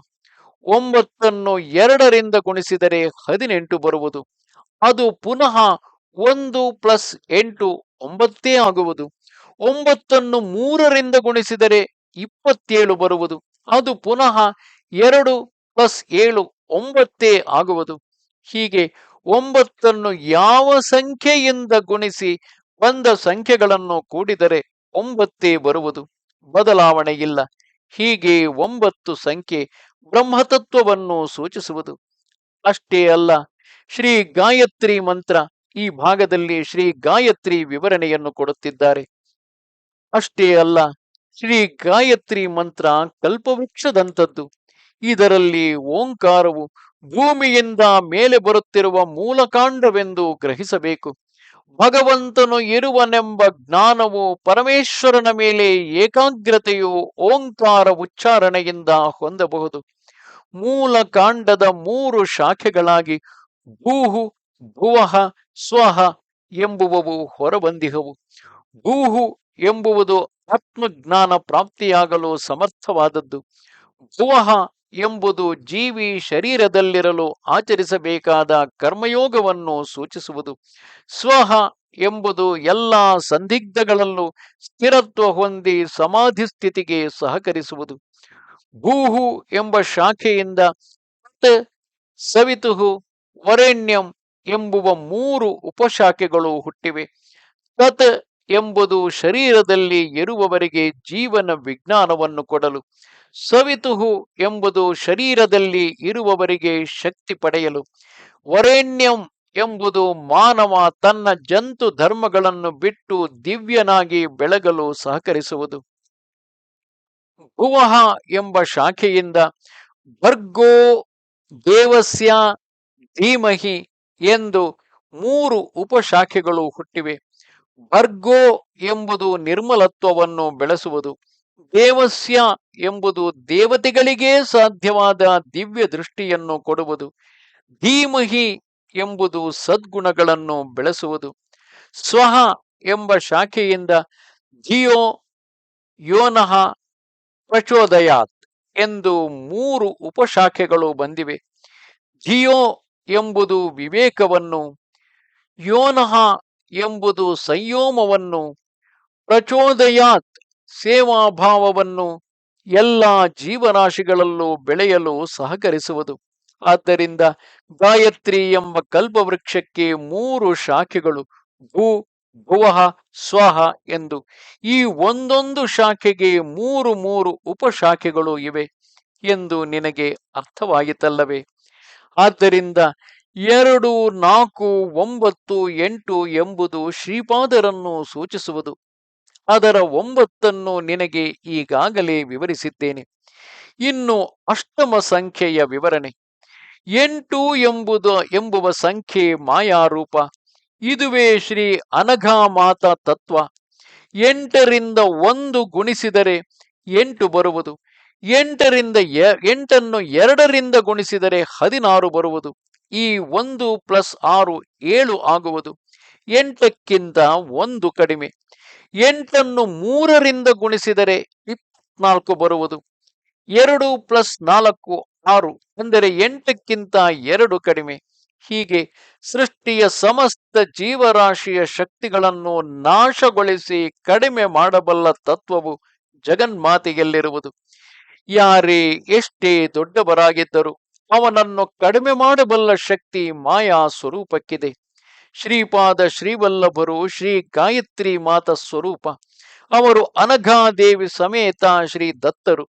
9ನ್ನು 2ರಿಂದ ಗುಣಿಸಿದರೆ 18 ಬರುವುದು. ಅದು ಪುನಃ 1 + 8 9 ಆಗುವುದು. 9ನ್ನು 3ರಿಂದ ಗುಣಿಸಿದರೆ 27 ಬರುವುದು. ಅದು ಪುನಃ 2 + 7 9 ಆಗುವುದು. ಹೀಗೆ 9ನ್ನು ಯಾವ ಸಂಖ್ಯೆಯಿಂದ ಗುಣಿಸಿ ಬಂದ ಸಂಖ್ಯೆಗಳನ್ನು ಕೂಡಿದರೆ 9 ಬರುವುದು. ಬದಲಾವಣೆ ಇಲ್ಲ. ಹೀಗೆ 9 ಸಂಖ್ಯೆ ಬ್ರಹ್ಮತತ್ವವನ್ನು ಸೂಚಿಸುವುದು. ಅಷ್ಟೇ ಅಲ್ಲ, ಶ್ರೀ ಗಾಯತ್ರಿ ಮಂತ್ರ, ಈ ಭಾಗದಲ್ಲಿ ಶ್ರೀ ಗಾಯತ್ರಿ ವಿವರಣೆಯನ್ನು ಕೊಡುತ್ತಿದ್ದಾರೆ. ಅಷ್ಟೇ ಅಲ್ಲ, ಶ್ರೀ ಗಾಯತ್ರಿ ಮಂತ್ರ ಕಲ್ಪವೃಕ್ಷದಂಥದ್ದು. ಇದರಲ್ಲಿ ಓಂಕಾರವು ಭೂಮಿಯಿಂದ ಮೇಲೆ ಬರುತ್ತಿರುವ ಮೂಲಕಾಂಡವೆಂದು ಗ್ರಹಿಸಬೇಕು. ಭಗವಂತನು ಇರುವನೆಂಬ ಜ್ಞಾನವು, ಪರಮೇಶ್ವರನ ಮೇಲೆ ಏಕಾಗ್ರತೆಯು ಓಂಕಾರ ಉಚ್ಚಾರಣೆಯಿಂದ ಹೊಂದಬಹುದು. ಮೂಲಕಾಂಡದ 3 ಶಾಖೆಗಳಾಗಿ ಭೂಹು, ಭುವಃ, ಸ್ವಹ ಎಂಬುವವು ಹೊರಬಂದಿಹವು. ಭೂಹು ಎಂಬುವುದು ಆತ್ಮಜ್ಞಾನ ಪ್ರಾಪ್ತಿಯಾಗಲು ಸಮರ್ಥವಾದದ್ದು. ಭುವಃ ಎಂಬುದು ಜೀವಿ ಶರೀರದಲ್ಲಿರಲು ಆಚರಿಸಬೇಕಾದ ಕರ್ಮಯೋಗವನ್ನು ಸೂಚಿಸುವುದು. ಸ್ವಹ ಎಂಬುದು ಎಲ್ಲ ಸಂದಿಗ್ಧಗಳಲ್ಲೂ ಸ್ಥಿರತ್ವ ಹೊಂದಿ ಸಮಾಧಿ ಸ್ಥಿತಿಗೆ ಸಹಕರಿಸುವುದು. ಭೂಹು ಎಂಬ ಶಾಖೆಯಿಂದ ತತ್, ಸವಿತುಹು, ವರೆಣ್ಯಂ ಎಂಬುವ 3 ಉಪಶಾಖೆಗಳು ಹುಟ್ಟಿವೆ. ತತ್ ಎಂಬುದು ಶರೀರದಲ್ಲಿ ಇರುವವರಿಗೆ ಜೀವನ ವಿಜ್ಞಾನವನ್ನು ಕೊಡಲು, ಸವಿತುಹು ಎಂಬುದು ಶರೀರದಲ್ಲಿ ಇರುವವರಿಗೆ ಶಕ್ತಿ ಪಡೆಯಲು, ವರೇಣ್ಯಂ ಎಂಬುದು ಮಾನವ ತನ್ನ ಜಂತು ಧರ್ಮಗಳನ್ನು ಬಿಟ್ಟು ದಿವ್ಯನಾಗಿ ಬೆಳಗಲು ಸಹಕರಿಸುವುದು. ಭುವಃ ಎಂಬ ಶಾಖೆಯಿಂದ ಭರ್ಗೋ ದೇವಸ್ಯ ಧೀಮಹಿ ಎಂದು 3 ಉಪಶಾಖೆಗಳು ಹುಟ್ಟಿವೆ. ಭರ್ಗೋ ಎಂಬುದು ನಿರ್ಮಲತ್ವವನ್ನು ಬೆಳೆಸುವುದು, ದೇವಸ್ಯ ಎಂಬುದು ದೇವತೆಗಳಿಗೇ ಸಾಧ್ಯವಾದ ದಿವ್ಯ ದೃಷ್ಟಿಯನ್ನು ಕೊಡುವುದು, ಧೀಮಹಿ ಎಂಬುದು ಸದ್ಗುಣಗಳನ್ನು ಬೆಳೆಸುವುದು. ಸ್ವಹ ಎಂಬ ಶಾಖೆಯಿಂದ ಧಿಯೋ ಯೋನಃ ಪ್ರಚೋದಯಾತ್ ಎಂದು 3 ಉಪಶಾಖೆಗಳು ಬಂದಿವೆ. ಧಿಯೋ ಎಂಬುದು ವಿವೇಕವನ್ನು, ಯೋನಃ ಎಂಬುದು ಸಂಯಮವನ್ನು, ಪ್ರಚೋದಯಾತ್ ಸೇವಾಭಾವವನ್ನು ಎಲ್ಲ ಜೀವರಾಶಿಗಳಲ್ಲೂ ಬೆಳೆಯಲು ಸಹಕರಿಸುವುದು. ಆದ್ದರಿಂದ ಗಾಯತ್ರಿ ಎಂಬ ಕಲ್ಪವೃಕ್ಷಕ್ಕೆ 3 ಶಾಖೆಗಳು, ಭೂ, ಭುವಃ, ಸ್ವಹ ಎಂದು. ಈ ಒಂದೊಂದು ಶಾಖೆಗೆ 3 ಉಪಶಾಖೆಗಳು ಇವೆ ಎಂದು ನಿನಗೆ ಅರ್ಥವಾಯಿತಲ್ಲವೇ? ಆದ್ದರಿಂದ 2, 4, 9, 8 ಎಂಬುದು ಶ್ರೀಪಾದರನ್ನು ಸೂಚಿಸುವುದು. ಅದರ 9 ನಿನಗೆ ಈಗಾಗಲೇ ವಿವರಿಸಿದ್ದೇನೆ. ಇನ್ನು ಅಷ್ಟಮ ಸಂಖ್ಯೆಯ ವಿವರಣೆ. 8 ಎಂಬುವ ಸಂಖ್ಯೆ ಮಾಯಾರೂಪ. ಇದುವೇ ಶ್ರೀ ಅನಘಾಮಾತ ತತ್ವ. 8ರಿಂದ 1 ಗುಣಿಸಿದರೆ 8 ಬರುವುದು. 8ನ್ನು 2ರಿಂದ ಗುಣಿಸಿದರೆ 16 ಬರುವುದು. ಈ 1 + 6 7 ಆಗುವುದು. 8ಕ್ಕಿಂತ 1 ಕಡಿಮೆ. 8ನ್ನು 3ರಿಂದ ಗುಣಿಸಿದರೆ 24 ಬರುವುದು. 2 + 4 6 ಅಂದರೆ 8ಕ್ಕಿಂತ 2 ಕಡಿಮೆ. ಹೀಗೆ ಸೃಷ್ಟಿಯ ಸಮಸ್ತ ಜೀವರಾಶಿಯ ಶಕ್ತಿಗಳನ್ನು ನಾಶಗೊಳಿಸಿ ಕಡಿಮೆ ಮಾಡಬಲ್ಲ ತತ್ವವು ಜಗನ್ಮಾತೆಯಲ್ಲಿರುವುದು. ಯಾರೇ ಎಷ್ಟೇ ದೊಡ್ಡವರಾಗಿದ್ದರೂ ಅವನನ್ನು ಕಡಿಮೆ ಮಾಡಬಲ್ಲ ಶಕ್ತಿ ಮಾಯಾ ಸ್ವರೂಪಕ್ಕಿದೆ. ಶ್ರೀಪಾದ ಶ್ರೀವಲ್ಲಭರು ಶ್ರೀ ಗಾಯತ್ರಿ ಮಾತ ಸ್ವರೂಪ. ಅವರು ಅನಘಾದೇವಿ ಸಮೇತ ಶ್ರೀ ದತ್ತರು.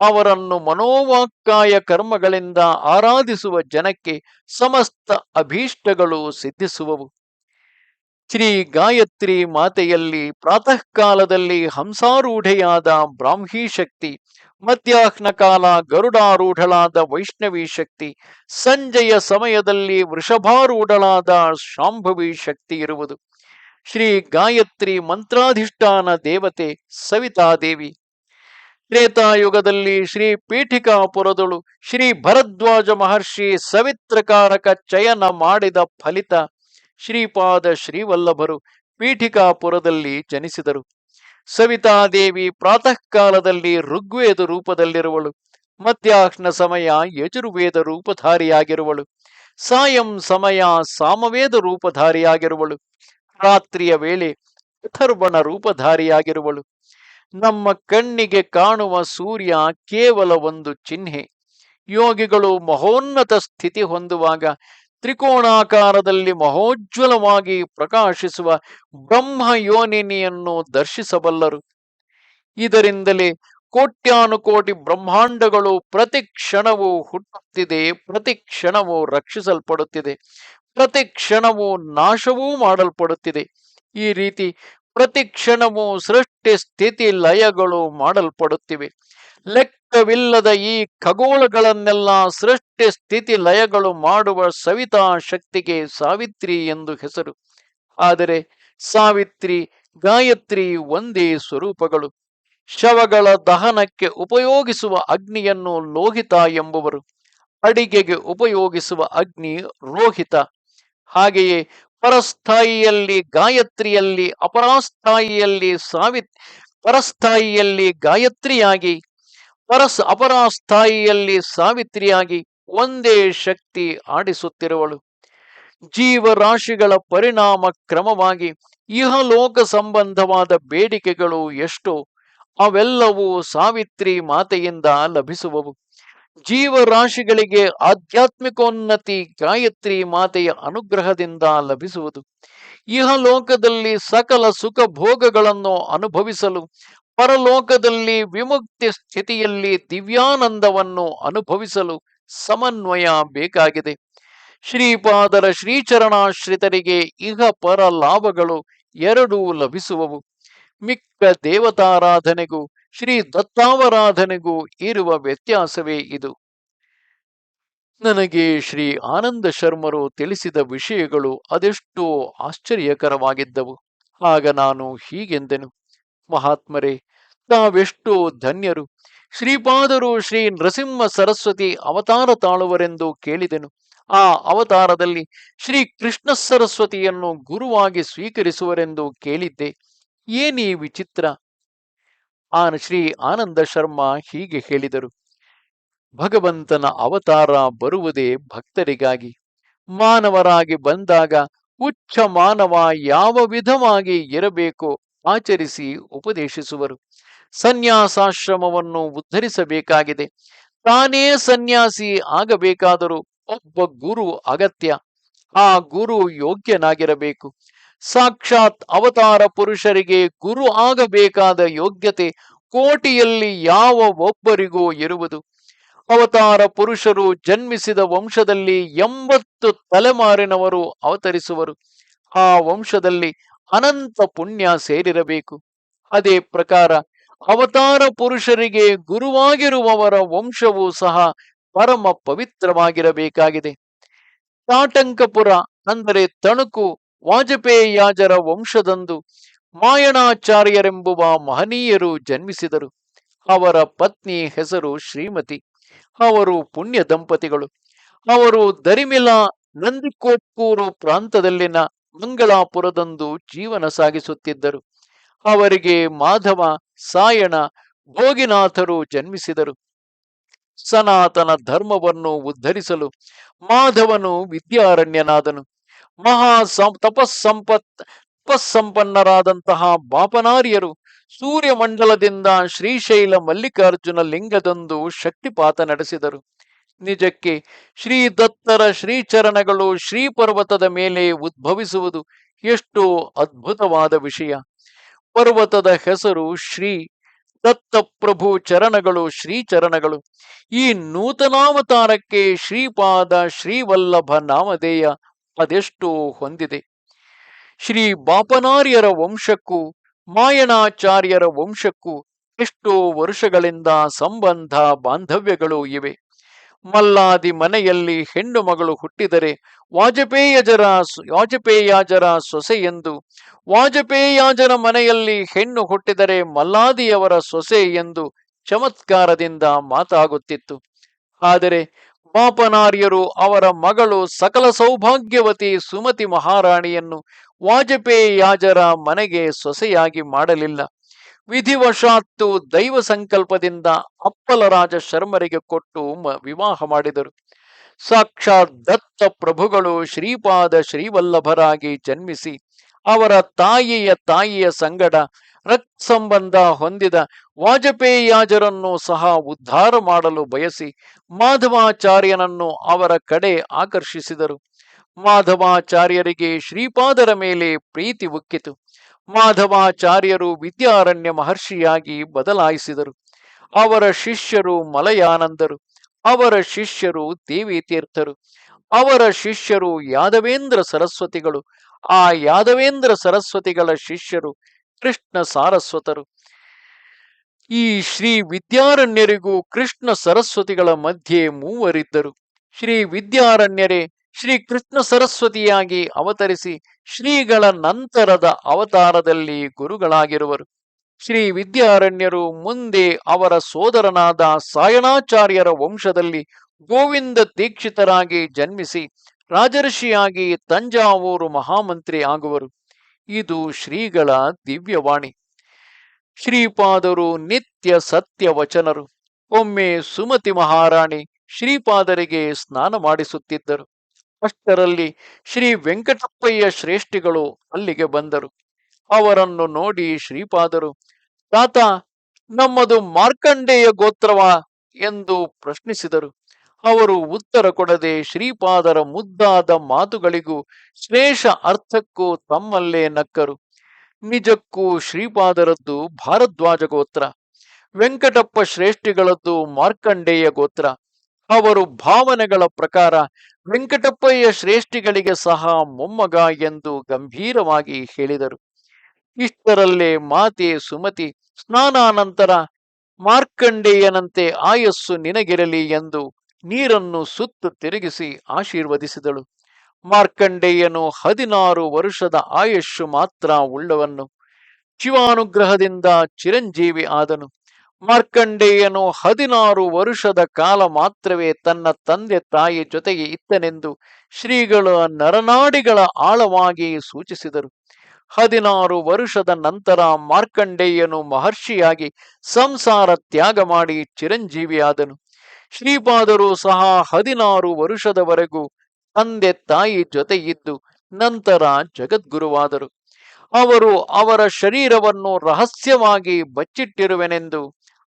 ಅವರನ್ನು ಮನೋವಾಕ್ಕಾಯ ಕರ್ಮಗಳಿಂದ ಆರಾಧಿಸುವ ಜನಕ್ಕೆ ಸಮಸ್ತ ಅಭೀಷ್ಟಗಳು ಸಿದ್ಧಿಸುವವು. ಶ್ರೀ ಗಾಯತ್ರಿ ಮಾತೆಯಲ್ಲಿ ಪ್ರಾತಃ ಕಾಲದಲ್ಲಿ ಹಂಸಾರೂಢೆಯಾದ ಬ್ರಾಹ್ಮೀ ಶಕ್ತಿ, ಮಧ್ಯಾಹ್ನ ಕಾಲ ಗರುಡಾರೂಢಳಾದ ವೈಷ್ಣವಿ ಶಕ್ತಿ, ಸಂಜೆಯ ಸಮಯದಲ್ಲಿ ವೃಷಭಾರೂಢಳಾದ ಶಾಂಭವಿ ಶಕ್ತಿ ಇರುವುದು. ಶ್ರೀ ಗಾಯತ್ರಿ ಮಂತ್ರಾಧಿಷ್ಠಾನ ದೇವತೆ ಸವಿತಾದೇವಿ. ತ್ರೇತಾಯುಗದಲ್ಲಿ ಶ್ರೀ ಪೀಠಿಕಾಪುರದಳು ಶ್ರೀ ಭರದ್ವಾಜ ಮಹರ್ಷಿ ಸವಿತ್ರಕಾರಕ ಚಯನ ಮಾಡಿದ ಫಲಿತ ಶ್ರೀಪಾದ ಶ್ರೀವಲ್ಲಭರು ಪೀಠಿಕಾಪುರದಲ್ಲಿ ಜನಿಸಿದರು. ಸವಿತಾದೇವಿ ಪ್ರಾತಃ ಕಾಲದಲ್ಲಿ ಋಗ್ವೇದ ರೂಪದಲ್ಲಿರುವಳು, ಮಧ್ಯಾಹ್ನ ಸಮಯ ಯಜುರ್ವೇದ ರೂಪಧಾರಿಯಾಗಿರುವಳು, ಸಾಯಂ ಸಮಯ ಸಾಮವೇದ ರೂಪಧಾರಿಯಾಗಿರುವಳು, ರಾತ್ರಿಯ ವೇಳೆ ಅಥರ್ವಣ ರೂಪಧಾರಿಯಾಗಿರುವಳು. ನಮ್ಮ ಕಣ್ಣಿಗೆ ಕಾಣುವ ಸೂರ್ಯ ಕೇವಲ ಒಂದು ಚಿಹ್ನೆ. ಯೋಗಿಗಳು ಮಹೋನ್ನತ ಸ್ಥಿತಿ ಹೊಂದುವಾಗ ತ್ರಿಕೋಣಾಕಾರದಲ್ಲಿ ಮಹೋಜ್ವಲವಾಗಿ ಪ್ರಕಾಶಿಸುವ ಬ್ರಹ್ಮ ಯೋನಿನಿಯನ್ನು ದರ್ಶಿಸಬಲ್ಲರು. ಇದರಿಂದಲೇ ಕೋಟ್ಯಾನುಕೋಟಿ ಬ್ರಹ್ಮಾಂಡಗಳು ಪ್ರತಿ ಕ್ಷಣವೂ ಹುಟ್ಟುತ್ತಿದೆ, ಪ್ರತಿ ಕ್ಷಣವೂ ರಕ್ಷಿಸಲ್ಪಡುತ್ತಿದೆ, ಪ್ರತಿ ಕ್ಷಣವೂ ನಾಶವೂ ಮಾಡಲ್ಪಡುತ್ತಿದೆ. ಈ ರೀತಿ ಪ್ರತಿ ಕ್ಷಣವೂ ಸೃಷ್ಟಿ ಸ್ಥಿತಿ ಲಯಗಳು ಮಾಡಲ್ಪಡುತ್ತಿವೆ. ಲೆಕ್ಕವಿಲ್ಲದ ಈ ಖಗೋಳಗಳನ್ನೆಲ್ಲ ಸೃಷ್ಟಿ ಸ್ಥಿತಿ ಲಯಗಳು ಮಾಡುವ ಸವಿತಾ ಶಕ್ತಿಗೆ ಸಾವಿತ್ರಿ ಎಂದು ಹೆಸರು. ಆದರೆ ಸಾವಿತ್ರಿ ಗಾಯತ್ರಿ ಒಂದೇ ಸ್ವರೂಪಗಳು. ಶವಗಳ ದಹನಕ್ಕೆ ಉಪಯೋಗಿಸುವ ಅಗ್ನಿಯನ್ನು ಲೋಹಿತ ಎಂಬುವರು, ಅಡಿಗೆಗೆ ಉಪಯೋಗಿಸುವ ಅಗ್ನಿ ರೋಹಿತ. ಹಾಗೆಯೇ ಪರಸ್ಥಾಯಿಯಲ್ಲಿ ಗಾಯತ್ರಿಯಲ್ಲಿ, ಪರಸ್ಥಾಯಿಯಲ್ಲಿ ಗಾಯತ್ರಿಯಾಗಿ, ಅಪರಾಸ್ಥಾಯಿಯಲ್ಲಿ ಸಾವಿತ್ರಿಯಾಗಿ ಒಂದೇ ಶಕ್ತಿ ಆಡಿಸುತ್ತಿರುವಳು. ಜೀವರಾಶಿಗಳ ಪರಿಣಾಮ ಕ್ರಮವಾಗಿ ಇಹಲೋಕ ಸಂಬಂಧವಾದ ಬೇಡಿಕೆಗಳು ಎಷ್ಟೋ ಅವೆಲ್ಲವೂ ಸಾವಿತ್ರಿ ಮಾತೆಯಿಂದ ಲಭಿಸುವವು. ಜೀವರಾಶಿಗಳಿಗೆ ಆಧ್ಯಾತ್ಮಿಕೋನ್ನತಿ ಗಾಯತ್ರಿ ಮಾತೆಯ ಅನುಗ್ರಹದಿಂದ ಲಭಿಸುವುದು. ಇಹಲೋಕದಲ್ಲಿ ಸಕಲ ಸುಖ ಭೋಗಗಳನ್ನು ಅನುಭವಿಸಲು, ಪರಲೋಕದಲ್ಲಿ ವಿಮುಕ್ತಿ ಸ್ಥಿತಿಯಲ್ಲಿ ದಿವ್ಯಾನಂದವನ್ನು ಅನುಭವಿಸಲು ಸಮನ್ವಯ ಬೇಕಾಗಿದೆ. ಶ್ರೀಪಾದರ ಶ್ರೀಚರಣಾಶ್ರಿತರಿಗೆ ಇಹ ಪರ ಲಾಭಗಳು ಎರಡೂ ಲಭಿಸುವವು. ಮಿಕ್ಕ ದೇವತಾರಾಧನೆಗೂ ಶ್ರೀ ದತ್ತಾವರಾಧನೆಗೂ ಇರುವ ವ್ಯತ್ಯಾಸವೇ ಇದು. ನನಗೆ ಶ್ರೀ ಆನಂದ ಶರ್ಮರು ತಿಳಿಸಿದ ವಿಷಯಗಳು ಅದೆಷ್ಟೋ ಆಶ್ಚರ್ಯಕರವಾಗಿದ್ದವು. ಆಗ ನಾನು ಹೀಗೆಂದೆನು, ಮಹಾತ್ಮರೇ, ತಾವೆಷ್ಟೋ ಧನ್ಯರು. ಶ್ರೀಪಾದರು ಶ್ರೀ ನರಸಿಂಹ ಸರಸ್ವತಿ ಅವತಾರ ತಾಳುವರೆಂದು ಕೇಳಿದೆನು. ಆ ಅವತಾರದಲ್ಲಿ ಶ್ರೀ ಕೃಷ್ಣ ಸರಸ್ವತಿಯನ್ನು ಗುರುವಾಗಿ ಸ್ವೀಕರಿಸುವರೆಂದು ಕೇಳಿದ್ದೆ. ಏನೀ ವಿಚಿತ್ರ? ಶ್ರೀ ಆನಂದ ಶರ್ಮ ಹೀಗೆ ಹೇಳಿದರು, ಭಗವಂತನ ಅವತಾರ ಬರುವುದೇ ಭಕ್ತರಿಗಾಗಿ. ಮಾನವರಾಗಿ ಬಂದಾಗ ಉಚ್ಚ ಮಾನವ ಯಾವ ವಿಧವಾಗಿ ಇರಬೇಕೋ ಆಚರಿಸಿ ಉಪದೇಶಿಸುವರು. ಸನ್ಯಾಸಾಶ್ರಮವನ್ನು ಉದ್ಧರಿಸಬೇಕಾಗಿದೆ. ತಾನೇ ಸನ್ಯಾಸಿ ಆಗಬೇಕಾದರೂ ಒಬ್ಬ ಗುರು ಅಗತ್ಯ. ಆ ಗುರು ಯೋಗ್ಯನಾಗಿರಬೇಕು. ಸಾಕ್ಷಾತ್ ಅವತಾರ ಪುರುಷರಿಗೆ ಗುರು ಆಗಬೇಕಾದ ಯೋಗ್ಯತೆ ಕೋಟಿಯಲ್ಲಿ ಯಾವ ಒಬ್ಬರಿಗೂ ಇರುವುದು. ಅವತಾರ ಪುರುಷರು ಜನ್ಮಿಸಿದ ವಂಶದಲ್ಲಿ 80 ತಲೆಮಾರಿನವರು ಅವತರಿಸುವರು. ಆ ವಂಶದಲ್ಲಿ ಅನಂತ ಪುಣ್ಯ ಸೇರಿರಬೇಕು. ಅದೇ ಪ್ರಕಾರ ಅವತಾರ ಪುರುಷರಿಗೆ ಗುರುವಾಗಿರುವವರ ವಂಶವೂ ಸಹ ಪರಮ ಪವಿತ್ರವಾಗಿರಬೇಕಾಗಿದೆ. ತಾಟಂಕಪುರ ಅಂದರೆ ತಣುಕು ವಾಜಪೇಯಾಜರ ವಂಶದಂದು ಮಾಯಣಾಚಾರ್ಯರೆಂಬುವ ಮಹನೀಯರು ಜನ್ಮಿಸಿದರು. ಅವರ ಪತ್ನಿ ಹೆಸರು ಶ್ರೀಮತಿ. ಅವರು ಪುಣ್ಯ ದಂಪತಿಗಳು. ಅವರು ದರಿಮಿಲ ನಂದಿಕೋಟ್ಕೂರು ಪ್ರಾಂತದಲ್ಲಿನ ಮಂಗಳಾಪುರದಂದು ಜೀವನ ಸಾಗಿಸುತ್ತಿದ್ದರು. ಅವರಿಗೆ ಮಾಧವ, ಸಾಯಣ, ಭೋಗಿನಾಥರು ಜನ್ಮಿಸಿದರು. ಸನಾತನ ಧರ್ಮವನ್ನು ಉದ್ಧರಿಸಲು ಮಾಧವನು ವಿದ್ಯಾರಣ್ಯನಾದನು. ತಪಸ್ಸಂಪನ್ನರಾದಂತಹ ಬಾಪನಾರ್ಯರು ಸೂರ್ಯಮಂಡಲದಿಂದ ಶ್ರೀಶೈಲ ಮಲ್ಲಿಕಾರ್ಜುನ ಲಿಂಗದಂದು ಶಕ್ತಿಪಾತ ನಡೆಸಿದರು. ನಿಜಕ್ಕೆ ಶ್ರೀ ದತ್ತರ ಶ್ರೀಚರಣಗಳು ಶ್ರೀಪರ್ವತದ ಮೇಲೆ ಉದ್ಭವಿಸುವುದು ಎಷ್ಟೋ ಅದ್ಭುತವಾದ ವಿಷಯ. ಪರ್ವತದ ಹೆಸರು ಶ್ರೀ, ದತ್ತಪ್ರಭು ಚರಣಗಳು ಶ್ರೀಚರಣಗಳು. ಈ ನೂತನಾವತಾರಕ್ಕೆ ಶ್ರೀಪಾದ ಶ್ರೀವಲ್ಲಭ ನಾಮಧೇಯ ಅದೆಷ್ಟೋ ಹೊಂದಿದೆ. ಶ್ರೀ ಬಾಪನಾರ್ಯರ ವಂಶಕ್ಕೂ ಮಾಯಣಾಚಾರ್ಯರ ವಂಶಕ್ಕೂ ಎಷ್ಟೋ ವರ್ಷಗಳಿಂದ ಸಂಬಂಧ ಬಾಂಧವ್ಯಗಳು ಇವೆ. ಮಲ್ಲಾದಿ ಮನೆಯಲ್ಲಿ ಹೆಣ್ಣು ಮಗಳು ಹುಟ್ಟಿದರೆ ವಾಜಪೇಯಾಜರ ಸೊಸೆ ಎಂದು, ವಾಜಪೇಯಾಜರ ಮನೆಯಲ್ಲಿ ಹೆಣ್ಣು ಹುಟ್ಟಿದರೆ ಮಲ್ಲಾದಿಯವರ ಸೊಸೆ ಎಂದು ಚಮತ್ಕಾರದಿಂದ ಮಾತಾಗುತ್ತಿತ್ತು. ಆದರೆ ಬಾಪನಾರ್ಯರು ಅವರ ಮಗಳು ಸಕಲ ಸೌಭಾಗ್ಯವತಿ ಸುಮತಿ ಮಹಾರಾಣಿಯನ್ನು ವಾಜಪೇಯಾಜರ ಮನೆಗೆ ಸೊಸೆಯಾಗಿ ಮಾಡಲಿಲ್ಲ. ವಿಧಿವಶಾತ್ತು ದೈವ ಸಂಕಲ್ಪದಿಂದ ಅಪ್ಪಲರಾಜ ಶರ್ಮರಿಗೆ ಕೊಟ್ಟು ವಿವಾಹ ಮಾಡಿದರು. ಸಾಕ್ಷಾತ್ ದತ್ತ ಪ್ರಭುಗಳು ಶ್ರೀಪಾದ ಶ್ರೀವಲ್ಲಭರಾಗಿ ಜನ್ಮಿಸಿ ಅವರ ತಾಯಿಯ ಸಂಗಡ ರಕ್ತ ಸಂಬಂಧ ಹೊಂದಿದ ವಾಜಪೇಯಾಜರನ್ನು ಸಹ ಉದ್ಧಾರ ಮಾಡಲು ಬಯಸಿ ಮಾಧವಾಚಾರ್ಯನನ್ನು ಅವರ ಕಡೆ ಆಕರ್ಷಿಸಿದರು. ಮಾಧವಾಚಾರ್ಯರಿಗೆ ಶ್ರೀಪಾದರ ಮೇಲೆ ಪ್ರೀತಿ ಉಕ್ಕಿತು. ಮಾಧವಾಚಾರ್ಯರು ವಿದ್ಯಾರಣ್ಯ ಮಹರ್ಷಿಯಾಗಿ ಬದಲಾಯಿಸಿದರು. ಅವರ ಶಿಷ್ಯರು ಮಲಯಾನಂದರು, ಅವರ ಶಿಷ್ಯರು ದೇವಿ ತೀರ್ಥರು, ಅವರ ಶಿಷ್ಯರು ಯಾದವೇಂದ್ರ ಸರಸ್ವತಿಗಳು, ಆ ಯಾದವೇಂದ್ರ ಸರಸ್ವತಿಗಳ ಶಿಷ್ಯರು ಕೃಷ್ಣ ಸಾರಸ್ವತರು. ಈ ಶ್ರೀ ವಿದ್ಯಾರಣ್ಯರಿಗೂ ಕೃಷ್ಣ ಸರಸ್ವತಿಗಳ ಮಧ್ಯೆ ಮೂವರಿದ್ದರು. ಶ್ರೀ ವಿದ್ಯಾರಣ್ಯರೇ ಶ್ರೀ ಕೃಷ್ಣ ಸರಸ್ವತಿಯಾಗಿ ಅವತರಿಸಿ ಶ್ರೀಗಳ ನಂತರದ ಅವತಾರದಲ್ಲಿ ಗುರುಗಳಾಗಿರುವರು. ಶ್ರೀ ವಿದ್ಯಾರಣ್ಯರು ಮುಂದೆ ಅವರ ಸೋದರನಾದ ಸಾಯಣಾಚಾರ್ಯರ ವಂಶದಲ್ಲಿ ಗೋವಿಂದ ದೀಕ್ಷಿತರಾಗಿ ಜನ್ಮಿಸಿ ರಾಜರ್ಷಿಯಾಗಿ ತಂಜಾವೂರು ಮಹಾಮಂತ್ರಿ ಆಗುವರು. ಇದು ಶ್ರೀಗಳ ದಿವ್ಯವಾಣಿ. ಶ್ರೀಪಾದರು ನಿತ್ಯ ಸತ್ಯ ವಚನರು. ಒಮ್ಮೆ ಸುಮತಿ ಮಹಾರಾಣಿ ಶ್ರೀಪಾದರಿಗೆ ಸ್ನಾನ ಮಾಡಿಸುತ್ತಿದ್ದರು. ಅಷ್ಟರಲ್ಲಿ ಶ್ರೀ ವೆಂಕಟಪ್ಪಯ್ಯ ಶ್ರೇಷ್ಠಿಗಳು ಅಲ್ಲಿಗೆ ಬಂದರು. ಅವರನ್ನು ನೋಡಿ ಶ್ರೀಪಾದರು, ತಾತ, ನಮ್ಮದು ಮಾರ್ಕಂಡೇಯ ಗೋತ್ರವ, ಎಂದು ಪ್ರಶ್ನಿಸಿದರು. ಅವರು ಉತ್ತರ ಕೊಡದೆ ಶ್ರೀಪಾದರ ಮುದ್ದಾದ ಮಾತುಗಳಿಗೂ ಶ್ಲೇಷ ಅರ್ಥಕ್ಕೂ ತಮ್ಮಲ್ಲೇ ನಕ್ಕರು. ನಿಜಕ್ಕೂ ಶ್ರೀಪಾದರದ್ದು ಭಾರದ್ವಾಜ ಗೋತ್ರ, ವೆಂಕಟಪ್ಪ ಶ್ರೇಷ್ಠಿಗಳದ್ದು ಮಾರ್ಕಂಡೇಯ ಗೋತ್ರ. ಅವರು ಭಾವನೆಗಳ ಪ್ರಕಾರ ವೆಂಕಟಪ್ಪಯ್ಯ ಶ್ರೇಷ್ಠಿಗಳಿಗೆ ಸಹ ಮೊಮ್ಮಗ ಎಂದು ಗಂಭೀರವಾಗಿ ಹೇಳಿದರು. ಇಷ್ಟರಲ್ಲೇ ಮಾತೆ ಸುಮತಿ ಸ್ನಾನಾನಂತರ ಮಾರ್ಕಂಡೇಯನಂತೆ ಆಯಸ್ಸು ನಿನಗಿರಲಿ ಎಂದು ನೀರನ್ನು ಸುತ್ತು ತಿರುಗಿಸಿ ಆಶೀರ್ವದಿಸಿದಳು. ಮಾರ್ಕಂಡೇಯನು 16 ವರುಷದ ಆಯುಷ್ಯು ಮಾತ್ರ ಉಳ್ಳವನು. ಶಿವಾನುಗ್ರಹದಿಂದ ಚಿರಂಜೀವಿ ಆದನು. ಮಾರ್ಕಂಡೇಯನು 16 ವರುಷದ ಕಾಲ ಮಾತ್ರವೇ ತನ್ನ ತಂದೆ ತಾಯಿ ಜೊತೆಗೆ ಇತ್ತನೆಂದು ಶ್ರೀಗಳ ನರನಾಡಿಗಳ ಆಳವಾಗಿ ಸೂಚಿಸಿದರು. 16 ವರುಷದ ನಂತರ ಮಾರ್ಕಂಡೇಯನು ಮಹರ್ಷಿಯಾಗಿ ಸಂಸಾರ ತ್ಯಾಗ ಮಾಡಿ ಚಿರಂಜೀವಿಯಾದನು. ಶ್ರೀಪಾದರು ಸಹ 16 ವರುಷದವರೆಗೂ ತಂದೆ ತಾಯಿ ಜೊತೆ ಇದ್ದು ನಂತರ ಜಗದ್ಗುರುವಾದರು. ಅವರು ಅವರ ಶರೀರವನ್ನು ರಹಸ್ಯವಾಗಿ ಬಚ್ಚಿಟ್ಟಿರುವೆನೆಂದು,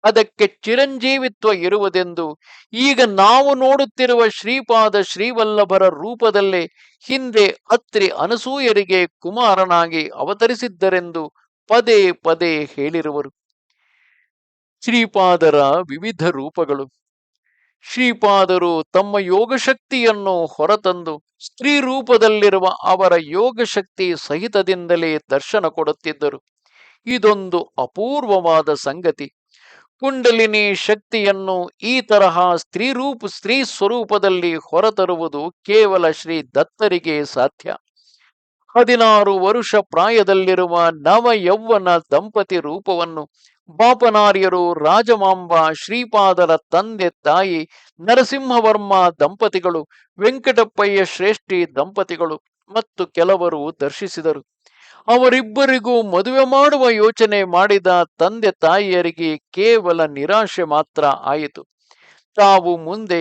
ಅದಕ್ಕೆ ಚಿರಂಜೀವಿತ್ವ ಇರುವುದೆಂದು, ಈಗ ನಾವು ನೋಡುತ್ತಿರುವ ಶ್ರೀಪಾದ ಶ್ರೀವಲ್ಲಭರ ರೂಪದಲ್ಲೇ ಹಿಂದೆ ಅತ್ರಿ ಅನಸೂಯರಿಗೆ ಕುಮಾರನಾಗಿ ಅವತರಿಸಿದ್ದರೆಂದು ಪದೇ ಪದೇ ಹೇಳಿರುವರು. ಶ್ರೀಪಾದರ ವಿವಿಧ ರೂಪಗಳು. ಶ್ರೀಪಾದರು ತಮ್ಮ ಯೋಗಶಕ್ತಿಯನ್ನು ಹೊರತಂದು ಸ್ತ್ರೀ ರೂಪದಲ್ಲಿರುವ ಅವರ ಯೋಗಶಕ್ತಿ ಸಹಿತದಿಂದಲೇ ದರ್ಶನ ಕೊಡುತ್ತಿದ್ದರು. ಇದೊಂದು ಅಪೂರ್ವವಾದ ಸಂಗತಿ. ಕುಂಡಲಿನಿ ಶಕ್ತಿಯನ್ನು ಈ ತರಹ ಸ್ತ್ರೀ ಸ್ವರೂಪದಲ್ಲಿ ಹೊರತರುವುದು ಕೇವಲ ಶ್ರೀ ದತ್ತರಿಗೆ ಸಾಧ್ಯ. 16 ವರುಷ ಪ್ರಾಯದಲ್ಲಿರುವ ನವ ಯೌವನ ದಂಪತಿ ರೂಪವನ್ನು ಬಾಪನಾರ್ಯರು, ರಾಜಮಾಂಬ, ಶ್ರೀಪಾದರ ತಂದೆ ತಾಯಿ ನರಸಿಂಹವರ್ಮ ದಂಪತಿಗಳು, ವೆಂಕಟಪ್ಪಯ್ಯ ಶ್ರೇಷ್ಠಿ ದಂಪತಿಗಳು ಮತ್ತು ಕೆಲವರು ದರ್ಶಿಸಿದರು. ಅವರಿಬ್ಬರಿಗೂ ಮದುವೆ ಮಾಡುವ ಯೋಚನೆ ಮಾಡಿದ ತಂದೆ ತಾಯಿಯರಿಗೆ ಕೇವಲ ನಿರಾಶೆ ಮಾತ್ರ ಆಯಿತು. ತಾವು ಮುಂದೆ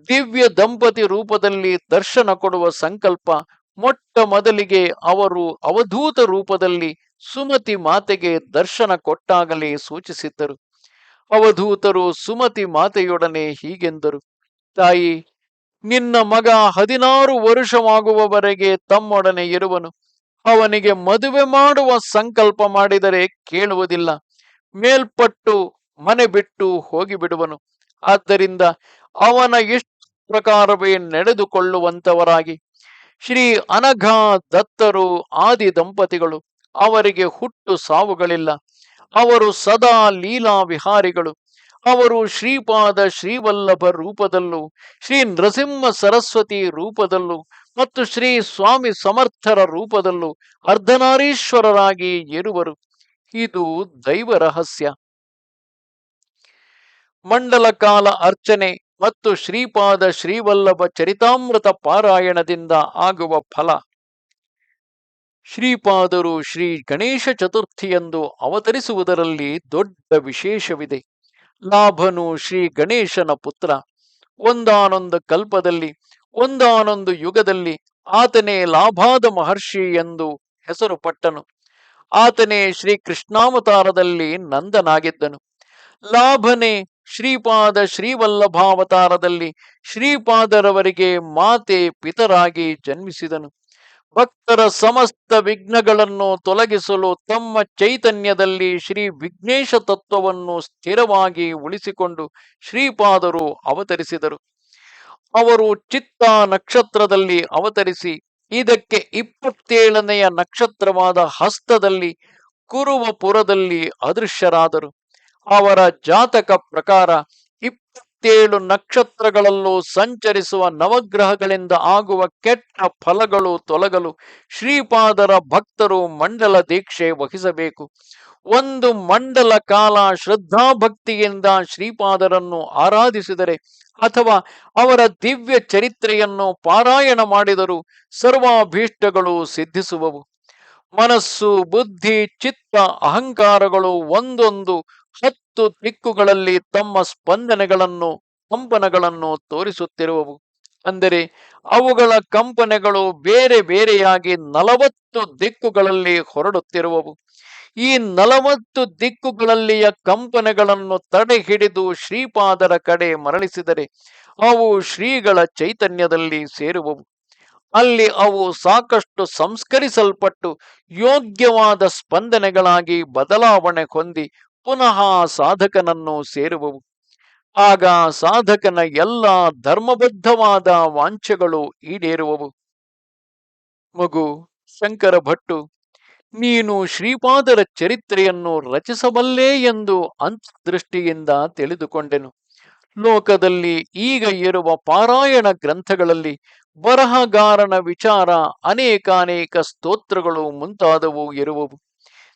ದಿವ್ಯ ದಂಪತಿ ರೂಪದಲ್ಲಿ ದರ್ಶನ ಕೊಡುವ ಸಂಕಲ್ಪ ಮೊಟ್ಟ ಮೊದಲಿಗೆ ಅವರು ಅವಧೂತ ರೂಪದಲ್ಲಿ ಸುಮತಿ ಮಾತೆಗೆ ದರ್ಶನ ಕೊಟ್ಟಾಗಲೇ ಸೂಚಿಸಿದ್ದರು. ಅವಧೂತರು ಸುಮತಿ ಮಾತೆಯೊಡನೆ ಹೀಗೆಂದರು: ತಾಯಿ, ನಿನ್ನ ಮಗ 16 ವರುಷವಾಗುವವರೆಗೆ ತಮ್ಮೊಡನೆ ಇರುವನು. ಅವನಿಗೆ ಮದುವೆ ಮಾಡುವ ಸಂಕಲ್ಪ ಮಾಡಿದರೆ ಕೇಳುವುದಿಲ್ಲ. ಮೇಲ್ಪಟ್ಟು ಮನೆ ಬಿಟ್ಟು ಹೋಗಿಬಿಡುವನು. ಆದ್ದರಿಂದ ಅವನ ಇಷ್ಟ ಪ್ರಕಾರವೇ ನಡೆದುಕೊಳ್ಳುವಂತವರಾಗಿ. ಶ್ರೀ ಅನಘಾ ದತ್ತರು ಆದಿ ದಂಪತಿಗಳು. ಅವರಿಗೆ ಹುಟ್ಟು ಸಾವುಗಳಿಲ್ಲ. ಅವರು ಸದಾ ಲೀಲಾ ವಿಹಾರಿಗಳು. ಅವರು ಶ್ರೀಪಾದ ಶ್ರೀವಲ್ಲಭ ರೂಪದಲ್ಲೂ, ಶ್ರೀ ನೃಸಿಂಹ ಸರಸ್ವತಿ ರೂಪದಲ್ಲೂ ಮತ್ತು ಶ್ರೀ ಸ್ವಾಮಿ ಸಮರ್ಥರ ರೂಪದಲ್ಲೂ ಅರ್ಧನಾರೀಶ್ವರರಾಗಿ ಇರುವರು. ಇದು ದೈವ ರಹಸ್ಯ. ಮಂಡಲ ಕಾಲ ಅರ್ಚನೆ ಮತ್ತು ಶ್ರೀಪಾದ ಶ್ರೀವಲ್ಲಭ ಚರಿತಾಮೃತ ಪಾರಾಯಣದಿಂದ ಆಗುವ ಫಲ. ಶ್ರೀಪಾದರು ಶ್ರೀ ಗಣೇಶ ಚತುರ್ಥಿಯಂದು ಅವತರಿಸುವುದರಲ್ಲಿ ದೊಡ್ಡ ವಿಶೇಷವಿದೆ. ಲಾಭನು ಶ್ರೀ ಗಣೇಶನ ಪುತ್ರ. ಒಂದಾನೊಂದು ಕಲ್ಪದಲ್ಲಿ, ಒಂದಾನೊಂದು ಯುಗದಲ್ಲಿ ಆತನೇ ಲಾಭಾದ ಮಹರ್ಷಿ ಎಂದು ಹೆಸರು ಪಟ್ಟನು. ಆತನೇ ಶ್ರೀ ಕೃಷ್ಣಾವತಾರದಲ್ಲಿ ನಂದನಾಗಿದ್ದನು. ಲಾಭನೇ ಶ್ರೀಪಾದ ಶ್ರೀವಲ್ಲಭಾವತಾರದಲ್ಲಿ ಶ್ರೀಪಾದರವರಿಗೆ ಮಾತೆ ಪಿತರಾಗಿ ಜನ್ಮಿಸಿದನು. ಭಕ್ತರ ಸಮಸ್ತ ವಿಘ್ನಗಳನ್ನು ತೊಲಗಿಸಲು ತಮ್ಮ ಚೈತನ್ಯದಲ್ಲಿ ಶ್ರೀ ವಿಘ್ನೇಶ ತತ್ವವನ್ನು ಸ್ಥಿರವಾಗಿ ಉಳಿಸಿಕೊಂಡು ಶ್ರೀಪಾದರು ಅವತರಿಸಿದರು. ಅವರು ಚಿತ್ತ ನಕ್ಷತ್ರದಲ್ಲಿ ಅವತರಿಸಿ ಇದಕ್ಕೆ 27ನೆಯ ನಕ್ಷತ್ರವಾದ ಹಸ್ತದಲ್ಲಿ ಕುರುವಪುರದಲ್ಲಿ ಅದೃಶ್ಯರಾದರು. ಅವರ ಜಾತಕ ಪ್ರಕಾರ 27 ನಕ್ಷತ್ರಗಳಲ್ಲೂ ಸಂಚರಿಸುವ ನವಗ್ರಹಗಳಿಂದ ಆಗುವ ಕೆಟ್ಟ ಫಲಗಳು ತೊಲಗಲು ಶ್ರೀಪಾದರ ಭಕ್ತರು ಮಂಡಲ ದೀಕ್ಷೆ ವಹಿಸಬೇಕು. 1 ಮಂಡಲ ಕಾಲ ಶ್ರದ್ಧಾಭಕ್ತಿಯಿಂದ ಶ್ರೀಪಾದರನ್ನು ಆರಾಧಿಸಿದರೆ ಅಥವಾ ಅವರ ದಿವ್ಯ ಚರಿತ್ರೆಯನ್ನು ಪಾರಾಯಣ ಮಾಡಿದರೂ ಸರ್ವಾಭೀಷ್ಟಗಳು ಸಿದ್ಧಿಸುವವು. ಮನಸ್ಸು, ಬುದ್ಧಿ, ಚಿತ್ತ, ಅಹಂಕಾರಗಳು ಒಂದೊಂದು 10 ದಿಕ್ಕುಗಳಲ್ಲಿ ತಮ್ಮ ಸ್ಪಂದನೆಗಳನ್ನು, ಕಂಪನಗಳನ್ನು ತೋರಿಸುತ್ತಿರುವವು. ಅಂದರೆ ಅವುಗಳ ಕಂಪನೆಗಳು ಬೇರೆ ಬೇರೆಯಾಗಿ 40 ದಿಕ್ಕುಗಳಲ್ಲಿ ಹೊರಡುತ್ತಿರುವವು. ಈ 40 ದಿಕ್ಕುಗಳಲ್ಲಿಯ ಕಂಪನೆಗಳನ್ನು ತಡೆ ಹಿಡಿದು ಶ್ರೀಪಾದರ ಕಡೆ ಮರಳಿಸಿದರೆ ಅವು ಶ್ರೀಗಳ ಚೈತನ್ಯದಲ್ಲಿ ಸೇರುವವು. ಅಲ್ಲಿ ಅವು ಸಾಕಷ್ಟು ಸಂಸ್ಕರಿಸಲ್ಪಟ್ಟು ಯೋಗ್ಯವಾದ ಸ್ಪಂದನೆಗಳಾಗಿ ಬದಲಾವಣೆ ಹೊಂದಿ ಪುನಃ ಸಾಧಕನನ್ನು ಸೇರುವವು. ಆಗ ಸಾಧಕನ ಎಲ್ಲ ಧರ್ಮಬದ್ಧವಾದ ವಾಂಛೆಗಳು ಈಡೇರುವವು. ಮಗು ಶಂಕರ ಭಟ್ಟು, ನೀನು ಶ್ರೀಪಾದರ ಚರಿತ್ರೆಯನ್ನು ರಚಿಸಬಲ್ಲೆ ಎಂದು ಅಂತರ್ದೃಷ್ಟಿಯಿಂದ ತಿಳಿದುಕೊಂಡೆನು. ಲೋಕದಲ್ಲಿ ಈಗ ಇರುವ ಪಾರಾಯಣ ಗ್ರಂಥಗಳಲ್ಲಿ ಬರಹಗಾರನ ವಿಚಾರ ಅನೇಕಾನೇಕ ಸ್ತೋತ್ರಗಳು ಮುಂತಾದವು ಇರುವವು.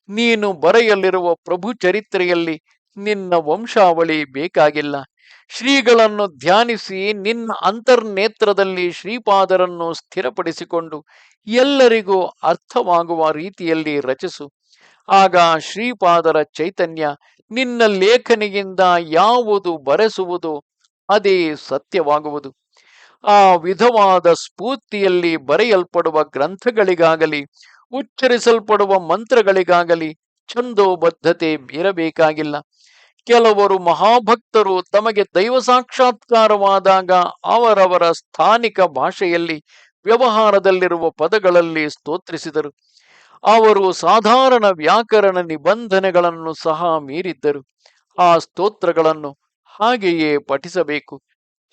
ನೀನು ಬರೆಯಲಿರುವ ಪ್ರಭು ಚರಿತ್ರೆಯಲ್ಲಿ ನಿನ್ನ ವಂಶಾವಳಿ ಬೇಕಾಗಿಲ್ಲ. ಶ್ರೀಗಳನ್ನು ಧ್ಯಾನಿಸಿ ನಿನ್ನ ಅಂತರ್ನೇತ್ರದಲ್ಲಿ ಶ್ರೀಪಾದರನ್ನು ಸ್ಥಿರಪಡಿಸಿಕೊಂಡು ಎಲ್ಲರಿಗೂ ಅರ್ಥವಾಗುವ ರೀತಿಯಲ್ಲಿ ರಚಿಸು. ಆಗ ಶ್ರೀಪಾದರ ಚೈತನ್ಯ ನಿನ್ನ ಲೇಖನಿಯಿಂದ ಯಾವುದು ಬರೆಸುವುದು ಅದೇ ಸತ್ಯವಾಗುವುದು. ಆ ವಿಧವಾದ ಸ್ಫೂರ್ತಿಯಲ್ಲಿ ಬರೆಯಲ್ಪಡುವ ಗ್ರಂಥಗಳಿಗಾಗಲಿ ಉಚ್ಚರಿಸಲ್ಪಡುವ ಮಂತ್ರಗಳಿಗಾಗಲಿ ಛಂದೋಬದ್ಧತೆ ಇರಬೇಕಾಗಿಲ್ಲ. ಕೆಲವರು ಮಹಾಭಕ್ತರು ತಮಗೆ ದೈವ ಸಾಕ್ಷಾತ್ಕಾರವಾದಾಗ ಅವರವರ ಸ್ಥಾನಿಕ ಭಾಷೆಯಲ್ಲಿ ವ್ಯವಹಾರದಲ್ಲಿರುವ ಪದಗಳಲ್ಲಿ ಸ್ತೋತ್ರಿಸಿದರು. ಅವರು ಸಾಧಾರಣ ವ್ಯಾಕರಣ ನಿಬಂಧನೆಗಳನ್ನು ಸಹ ಮೀರಿದ್ದರು. ಆ ಸ್ತೋತ್ರಗಳನ್ನು ಹಾಗೆಯೇ ಪಠಿಸಬೇಕು.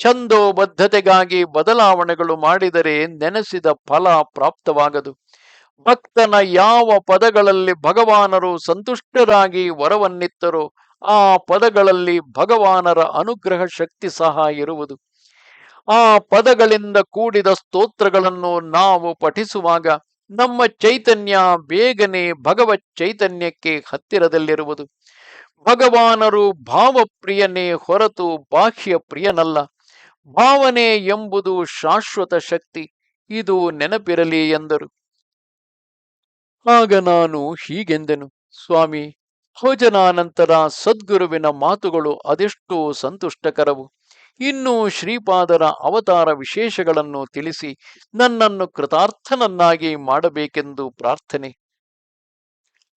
ಛಂದೋಬದ್ಧತೆಗಾಗಿ ಬದಲಾವಣೆಗಳು ಮಾಡಿದರೆ ನೆನೆಸಿದ ಫಲ ಪ್ರಾಪ್ತವಾಗದು. ಭಕ್ತನ ಯಾವ ಪದಗಳಲ್ಲಿ ಭಗವಾನರು ಸಂತುಷ್ಟರಾಗಿ ವರವನ್ನಿತ್ತರೋ ಆ ಪದಗಳಲ್ಲಿ ಭಗವಾನರ ಅನುಗ್ರಹ ಶಕ್ತಿ ಸಹ ಇರುವುದು. ಆ ಪದಗಳಿಂದ ಕೂಡಿದ ಸ್ತೋತ್ರಗಳನ್ನು ನಾವು ಪಠಿಸುವಾಗ ನಮ್ಮ ಚೈತನ್ಯ ಬೇಗನೆ ಭಗವತ್ ಚೈತನ್ಯಕ್ಕೆ ಹತ್ತಿರದಲ್ಲಿರುವುದು. ಭಗವಾನರು ಭಾವಪ್ರಿಯನೇ ಹೊರತು ಬಾಹ್ಯ ಪ್ರಿಯನಲ್ಲ. ಭಾವನೆ ಎಂಬುದು ಶಾಶ್ವತ ಶಕ್ತಿ, ಇದು ನೆನಪಿರಲಿ ಎಂದರು. ಆಗ ನಾನು ಹೀಗೆಂದೆನು, ಸ್ವಾಮಿ, ಭೋಜನಾನಂತರ ಸದ್ಗುರುವಿನ ಮಾತುಗಳು ಅದೆಷ್ಟೋ ಸಂತುಷ್ಟಕರವು. ಇನ್ನು ಶ್ರೀಪಾದರ ಅವತಾರ ವಿಶೇಷಗಳನ್ನು ತಿಳಿಸಿ ನನ್ನನ್ನು ಕೃತಾರ್ಥನನ್ನಾಗಿ ಮಾಡಬೇಕೆಂದು ಪ್ರಾರ್ಥನೆ.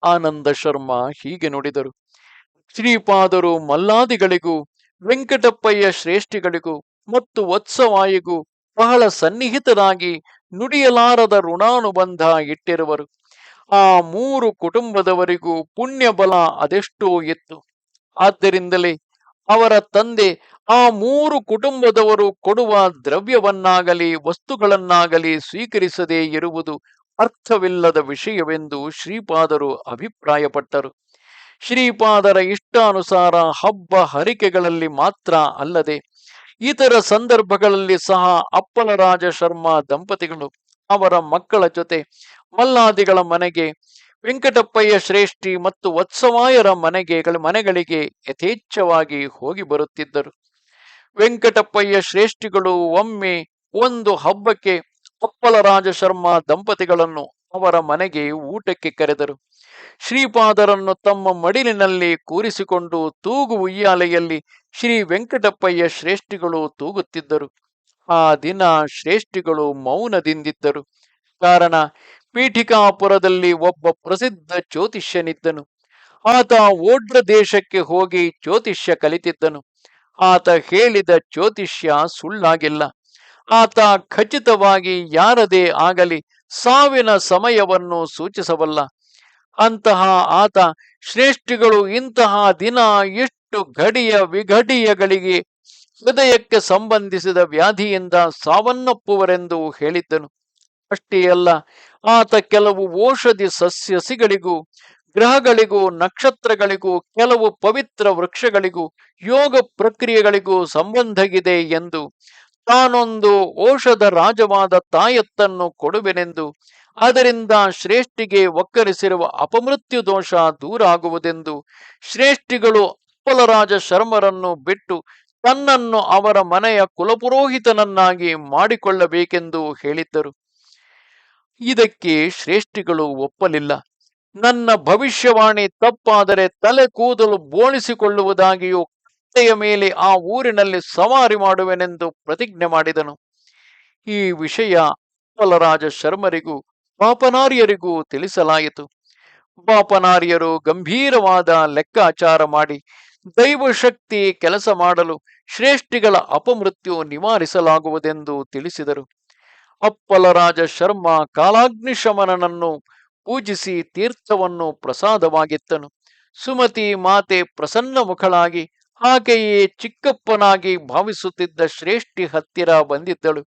ಆನಂದ ಶರ್ಮ ಹೀಗೆ ನುಡಿದರು. ಶ್ರೀಪಾದರು ಮಲ್ಲಾದಿಗಳಿಗೂ ವೆಂಕಟಪ್ಪಯ್ಯ ಶ್ರೇಷ್ಠಿಗಳಿಗೂ ಮತ್ತು ವತ್ಸವಾಯಿಗೂ ಬಹಳ ಸನ್ನಿಹಿತರಾಗಿ ನುಡಿಯಲಾರದ ಋಣಾನುಬಂಧ ಇಟ್ಟಿರುವರು. ಆ 3 ಕುಟುಂಬದವರಿಗೂ ಪುಣ್ಯ ಬಲ ಅದೆಷ್ಟೋ ಇತ್ತು. ಆದ್ದರಿಂದಲೇ ಅವರ ತಂದೆ ಆ 3 ಕುಟುಂಬದವರು ಕೊಡುವ ದ್ರವ್ಯವನ್ನಾಗಲಿ ವಸ್ತುಗಳನ್ನಾಗಲಿ ಸ್ವೀಕರಿಸದೇ ಇರುವುದು ಅರ್ಥವಿಲ್ಲದ ವಿಷಯವೆಂದು ಶ್ರೀಪಾದರು ಅಭಿಪ್ರಾಯಪಟ್ಟರು. ಶ್ರೀಪಾದರ ಇಷ್ಟಾನುಸಾರ ಹಬ್ಬ ಹರಿಕೆಗಳಲ್ಲಿ ಮಾತ್ರ ಅಲ್ಲದೆ ಇತರ ಸಂದರ್ಭಗಳಲ್ಲಿ ಸಹ ಅಪ್ಪಲರಾಜ ಶರ್ಮ ದಂಪತಿಗಳು ಅವರ ಮಕ್ಕಳ ಜೊತೆ ಮಲ್ಲಾದಿಗಳ ಮನೆಗೆ, ವೆಂಕಟಪ್ಪಯ್ಯ ಶ್ರೇಷ್ಠಿ ಮತ್ತು ವತ್ಸವಾಯರ ಮನೆಗಳಿಗೆ ಯಥೇಚ್ಛವಾಗಿ ಹೋಗಿ ಬರುತ್ತಿದ್ದರು. ವೆಂಕಟಪ್ಪಯ್ಯ ಶ್ರೇಷ್ಠಿಗಳು ಒಮ್ಮೆ ಒಂದು ಹಬ್ಬಕ್ಕೆ ಅಪ್ಪಲರಾಜ ಶರ್ಮ ದಂಪತಿಗಳನ್ನು ಅವರ ಮನೆಗೆ ಊಟಕ್ಕೆ ಕರೆದರು. ಶ್ರೀಪಾದರನ್ನು ತಮ್ಮ ಮಡಿಲಿನಲ್ಲಿ ಕೂರಿಸಿಕೊಂಡು ತೂಗು ಉಯ್ಯಾಲೆಯಲ್ಲಿ ಶ್ರೀ ವೆಂಕಟಪ್ಪಯ್ಯ ಶ್ರೇಷ್ಠಿಗಳು ತೂಗುತ್ತಿದ್ದರು. ಆ ದಿನ ಶ್ರೇಷ್ಠಿಗಳು ಮೌನದಿಂದಿದ್ದರು. ಕಾರಣ, ಪೀಠಿಕಾಪುರದಲ್ಲಿ ಒಬ್ಬ ಪ್ರಸಿದ್ಧ ಜ್ಯೋತಿಷ್ಯನಿದ್ದನು. ಆತ ಓಡ್ರ ದೇಶಕ್ಕೆ ಹೋಗಿ ಜ್ಯೋತಿಷ್ಯ ಕಲಿತಿದ್ದನು. ಆತ ಹೇಳಿದ ಜ್ಯೋತಿಷ್ಯ ಸುಳ್ಳಾಗಿಲ್ಲ. ಆತ ಖಚಿತವಾಗಿ ಯಾರದೇ ಆಗಲಿ ಸಾವಿನ ಸಮಯವನ್ನು ಸೂಚಿಸಬಲ್ಲ. ಅಂತಹ ಆತ ಶ್ರೇಷ್ಠಿಗಳು ಇಂತಹ ದಿನ ಎಷ್ಟು ಘಡಿಯ ವಿಘಡಿಯಗಳಿಗೆ ಹೃದಯಕ್ಕೆ ಸಂಬಂಧಿಸಿದ ವ್ಯಾಧಿಯಿಂದ ಸಾವನ್ನಪ್ಪುವರೆಂದು ಹೇಳಿದ್ದನು. ಅಷ್ಟೇ ಅಲ್ಲ, ಆತ ಕೆಲವು ಔಷಧಿ ಸಸ್ಯಗಳಿಗೂ ಗ್ರಹಗಳಿಗೂ ನಕ್ಷತ್ರಗಳಿಗೂ ಕೆಲವು ಪವಿತ್ರ ವೃಕ್ಷಗಳಿಗೂ ಯೋಗ ಪ್ರಕ್ರಿಯೆಗಳಿಗೂ ಸಂಬಂಧವಿದೆ ಎಂದು, ತಾನೊಂದು ಔಷಧ ರಾಜವಾದ ತಾಯತ್ತನ್ನು ಕೊಡುವೆನೆಂದು, ಅದರಿಂದ ಶ್ರೇಷ್ಠಿಗೆ ಒಕ್ಕರಿಸಿರುವ ಅಪಮೃತ್ಯು ದೋಷ ದೂರ ಆಗುವುದೆಂದು ಶ್ರೇಷ್ಠಿಗಳು ಅಪ್ಪಲರಾಜ ಶರ್ಮರನ್ನು ಬಿಟ್ಟು ತನ್ನನ್ನು ಅವರ ಮನೆಯ ಕುಲಪುರೋಹಿತನನ್ನಾಗಿ ಮಾಡಿಕೊಳ್ಳಬೇಕೆಂದು ಹೇಳಿದ್ದರು. ಇದಕ್ಕೆ ಶ್ರೇಷ್ಠಿಗಳು ಒಪ್ಪಲಿಲ್ಲ. ನನ್ನ ಭವಿಷ್ಯವಾಣಿ ತಪ್ಪಾದರೆ ತಲೆ ಕೂದಲು ಬೋಳಿಸಿಕೊಳ್ಳುವುದಾಗಿಯೂ ಕತ್ತೆಯ ಮೇಲೆ ಆ ಊರಿನಲ್ಲಿ ಸವಾರಿ ಮಾಡುವೆನೆಂದು ಪ್ರತಿಜ್ಞೆ ಮಾಡಿದನು. ಈ ವಿಷಯ ಅಪ್ಪಲರಾಜ ಶರ್ಮರಿಗೂ ಪಾಪನಾರ್ಯರಿಗೂ ತಿಳಿಸಲಾಯಿತು. ಪಾಪನಾರ್ಯರು ಗಂಭೀರವಾದ ಲೆಕ್ಕಾಚಾರ ಮಾಡಿ ದೈವಶಕ್ತಿ ಕೆಲಸ ಮಾಡಲು ಶ್ರೇಷ್ಠಿಗಳ ಅಪಮೃತ್ಯು ನಿವಾರಿಸಲಾಗುವುದೆಂದು ತಿಳಿಸಿದರು. ಅಪ್ಪಲರಾಜ ಶರ್ಮ ಕಾಲಾಗ್ನಿಶಮನನನ್ನು ಪೂಜಿಸಿ ತೀರ್ಥವನ್ನು ಪ್ರಸಾದವಾಗಿತ್ತನು. ಸುಮತಿ ಮಾತೆ ಪ್ರಸನ್ನ ಮುಖಳಾಗಿ ಆಕೆಯೇ ಚಿಕ್ಕಪ್ಪನಾಗಿ ಭಾವಿಸುತ್ತಿದ್ದ ಶ್ರೇಷ್ಠಿ ಹತ್ತಿರ ಬಂದಿದ್ದಳು.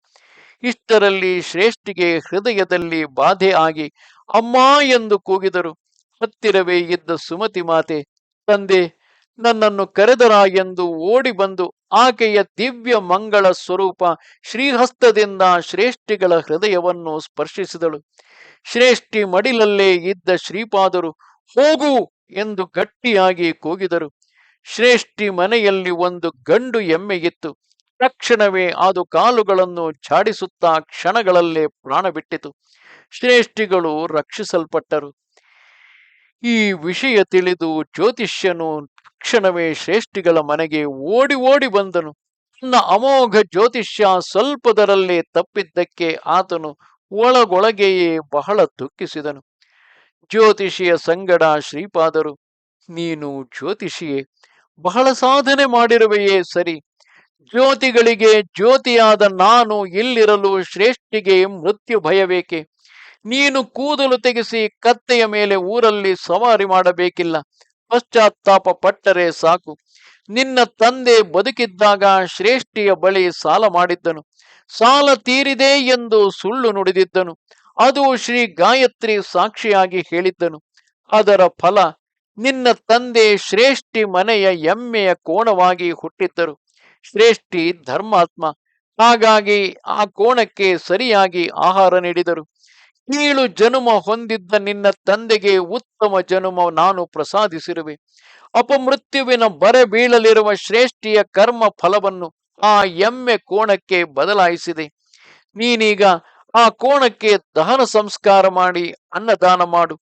ಇಷ್ಟರಲ್ಲಿ ಶ್ರೇಷ್ಠಿಗೆ ಹೃದಯದಲ್ಲಿ ಬಾಧೆ ಆಗಿ ಅಮ್ಮ ಎಂದು ಕೂಗಿದರು. ಹತ್ತಿರವೇ ಇದ್ದ ಸುಮತಿ ಮಾತೆ, ತಂದೆ ನನ್ನನ್ನು ಕರೆದರ ಎಂದು ಓಡಿ ಬಂದು ಆಕೆಯ ದಿವ್ಯ ಮಂಗಳ ಸ್ವರೂಪ ಶ್ರೀಹಸ್ತದಿಂದ ಶ್ರೇಷ್ಠಿಗಳ ಹೃದಯವನ್ನು ಸ್ಪರ್ಶಿಸಿದಳು. ಶ್ರೇಷ್ಠಿ ಮಡಿಲಲ್ಲೇ ಇದ್ದ ಶ್ರೀಪಾದರು ಹೋಗು ಎಂದು ಗಟ್ಟಿಯಾಗಿ ಕೂಗಿದರು. ಶ್ರೇಷ್ಠಿ ಮನೆಯಲ್ಲಿ ಒಂದು ಗಂಡು ಎಮ್ಮೆಯಿತ್ತು. ತಕ್ಷಣವೇ ಅದು ಕಾಲುಗಳನ್ನು ಚಾಡಿಸುತ್ತಾ ಕ್ಷಣಗಳಲ್ಲೇ ಪ್ರಾಣ ಬಿಟ್ಟಿತು. ಶ್ರೇಷ್ಠಿಗಳು ರಕ್ಷಿಸಲ್ಪಟ್ಟರು. ಈ ವಿಷಯ ತಿಳಿದು ಜ್ಯೋತಿಷ್ಯನು ತಕ್ಷಣವೇ ಶ್ರೇಷ್ಠಿಗಳ ಮನೆಗೆ ಓಡಿ ಓಡಿ ಬಂದನು. ತನ್ನ ಅಮೋಘ ಜ್ಯೋತಿಷ್ಯ ಸ್ವಲ್ಪದರಲ್ಲೇ ತಪ್ಪಿದ್ದಕ್ಕೆ ಆತನು ಒಳಗೊಳಗೆಯೇ ಬಹಳ ದುಃಖಿಸಿದನು. ಜ್ಯೋತಿಷಿಯ ಸಂಗಡ ಶ್ರೀಪಾದರು, ನೀನು ಜ್ಯೋತಿಷಿಯೇ, ಬಹಳ ಸಾಧನೆ ಮಾಡಿರುವೆಯೇ ಸರಿ. ಜ್ಯೋತಿಗಳಿಗೆ ಜ್ಯೋತಿಯಾದ ನಾನು ಇಲ್ಲಿರಲು ಶ್ರೇಷ್ಠಿಗೆ ಮೃತ್ಯು ಭಯಬೇಕೆ? ನೀನು ಕೂದಲು ತೆಗೆಸಿ ಕತ್ತೆಯ ಮೇಲೆ ಊರಲ್ಲಿ ಸವಾರಿ ಮಾಡಬೇಕಿಲ್ಲ. ಪಶ್ಚಾತ್ತಾಪ ಪಟ್ಟರೆ ಸಾಕು. ನಿನ್ನ ತಂದೆ ಬದುಕಿದ್ದಾಗ ಶ್ರೇಷ್ಠಿಯ ಬಳಿ ಸಾಲ ಮಾಡಿದ್ದನು. ಸಾಲ ತೀರಿದೆ ಎಂದು ಸುಳ್ಳು ನುಡಿದಿದ್ದನು. ಅದು ಶ್ರೀ ಗಾಯತ್ರಿ ಸಾಕ್ಷಿಯಾಗಿ ಹೇಳಿದ್ದನು. ಅದರ ಫಲ ನಿನ್ನ ತಂದೆ ಶ್ರೇಷ್ಠಿ ಮನೆಯ ಎಮ್ಮೆಯ ಕೋಣವಾಗಿ ಹುಟ್ಟಿದ್ದರು. ಶ್ರೇಷ್ಠಿ ಧರ್ಮಾತ್ಮ, ಹಾಗಾಗಿ ಆ ಕೋಣಕ್ಕೆ ಸರಿಯಾಗಿ ಆಹಾರ ನೀಡಿದರು. ಕೀಳು ಜನುಮ ಹೊಂದಿದ್ದ ನಿನ್ನ ತಂದೆಗೆ ಉತ್ತಮ ಜನುಮ ನಾನು ಪ್ರಸಾದಿಸಿರುವೆ. ಅಪಮೃತ್ಯುವಿನ ಬರೆ ಬೀಳಲಿರುವ ಶ್ರೇಷ್ಠಿಯ ಕರ್ಮ ಫಲವನ್ನು ಆ ಎಮ್ಮೆ ಕೋಣಕ್ಕೆ ಬದಲಾಯಿಸಿದೆ. ನೀನೀಗ ಆ ಕೋಣಕ್ಕೆ ದಹನ ಸಂಸ್ಕಾರ ಮಾಡಿ ಅನ್ನದಾನ ಮಾಡು.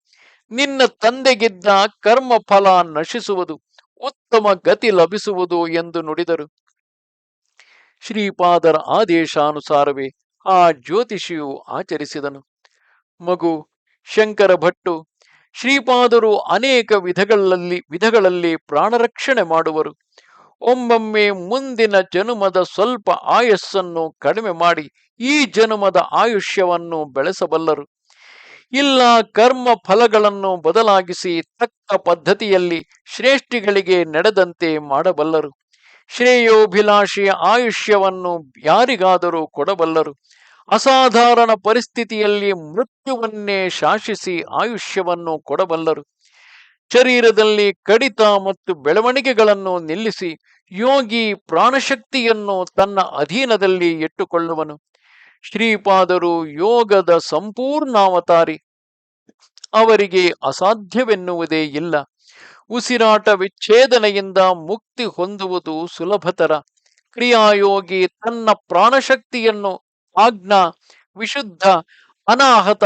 ನಿನ್ನ ತಂದೆಗಿದ್ದ ಕರ್ಮ ಫಲ ನಶಿಸುವುದು, ಉತ್ತಮ ಗತಿ ಲಭಿಸುವುದು ಎಂದು ನುಡಿದರು. ಶ್ರೀಪಾದರ ಆದೇಶಾನುಸಾರವೇ ಆ ಜ್ಯೋತಿಷಿಯು ಆಚರಿಸಿದನು. ಮಗು ಶಂಕರ ಭಟ್ಟು, ಶ್ರೀಪಾದರು ಅನೇಕ ವಿಧಗಳಲ್ಲಿ ಪ್ರಾಣರಕ್ಷಣೆ ಮಾಡುವರು. ಒಮ್ಮೊಮ್ಮೆ ಮುಂದಿನ ಜನುಮದ ಸ್ವಲ್ಪ ಆಯಸ್ಸನ್ನು ಕಡಿಮೆ ಮಾಡಿ ಈ ಜನುಮದ ಆಯುಷ್ಯವನ್ನು ಬೆಳೆಸಬಲ್ಲರು. ಇಲ್ಲ ಕರ್ಮ ಫಲಗಳನ್ನು ಬದಲಾಗಿಸಿ ತಕ್ಕ ಪದ್ಧತಿಯಲ್ಲಿ ಶ್ರೇಷ್ಠಿಗಳಿಗೆ ನಡೆದಂತೆ ಮಾಡಬಲ್ಲರು. ಶ್ರೇಯೋಭಿಲಾಷಿಯ ಆಯುಷ್ಯವನ್ನು ಯಾರಿಗಾದರೂ ಕೊಡಬಲ್ಲರು. ಅಸಾಧಾರಣ ಪರಿಸ್ಥಿತಿಯಲ್ಲಿ ಮೃತ್ಯುವನ್ನೇ ಶಾಸಿಸಿ ಆಯುಷ್ಯವನ್ನು ಕೊಡಬಲ್ಲರು. ಶರೀರದಲ್ಲಿ ಕಡಿತ ಮತ್ತು ಬೆಳವಣಿಗೆಗಳನ್ನು ನಿಲ್ಲಿಸಿ ಯೋಗಿ ಪ್ರಾಣಶಕ್ತಿಯನ್ನು ತನ್ನ ಅಧೀನದಲ್ಲಿ ಇಟ್ಟುಕೊಳ್ಳುವನು. ಶ್ರೀಪಾದರು ಯೋಗದ ಸಂಪೂರ್ಣಾವತಾರಿ. ಅವರಿಗೆ ಅಸಾಧ್ಯವೆನ್ನುವುದೇ ಇಲ್ಲ. ಉಸಿರಾಟ ವಿಚ್ಛೇದನೆಯಿಂದ ಮುಕ್ತಿ ಹೊಂದುವುದು ಸುಲಭತರ. ಕ್ರಿಯಾಯೋಗಿ ತನ್ನ ಪ್ರಾಣಶಕ್ತಿಯನ್ನು ಆಜ್ಞಾ, ವಿಶುದ್ಧ, ಅನಾಹತ,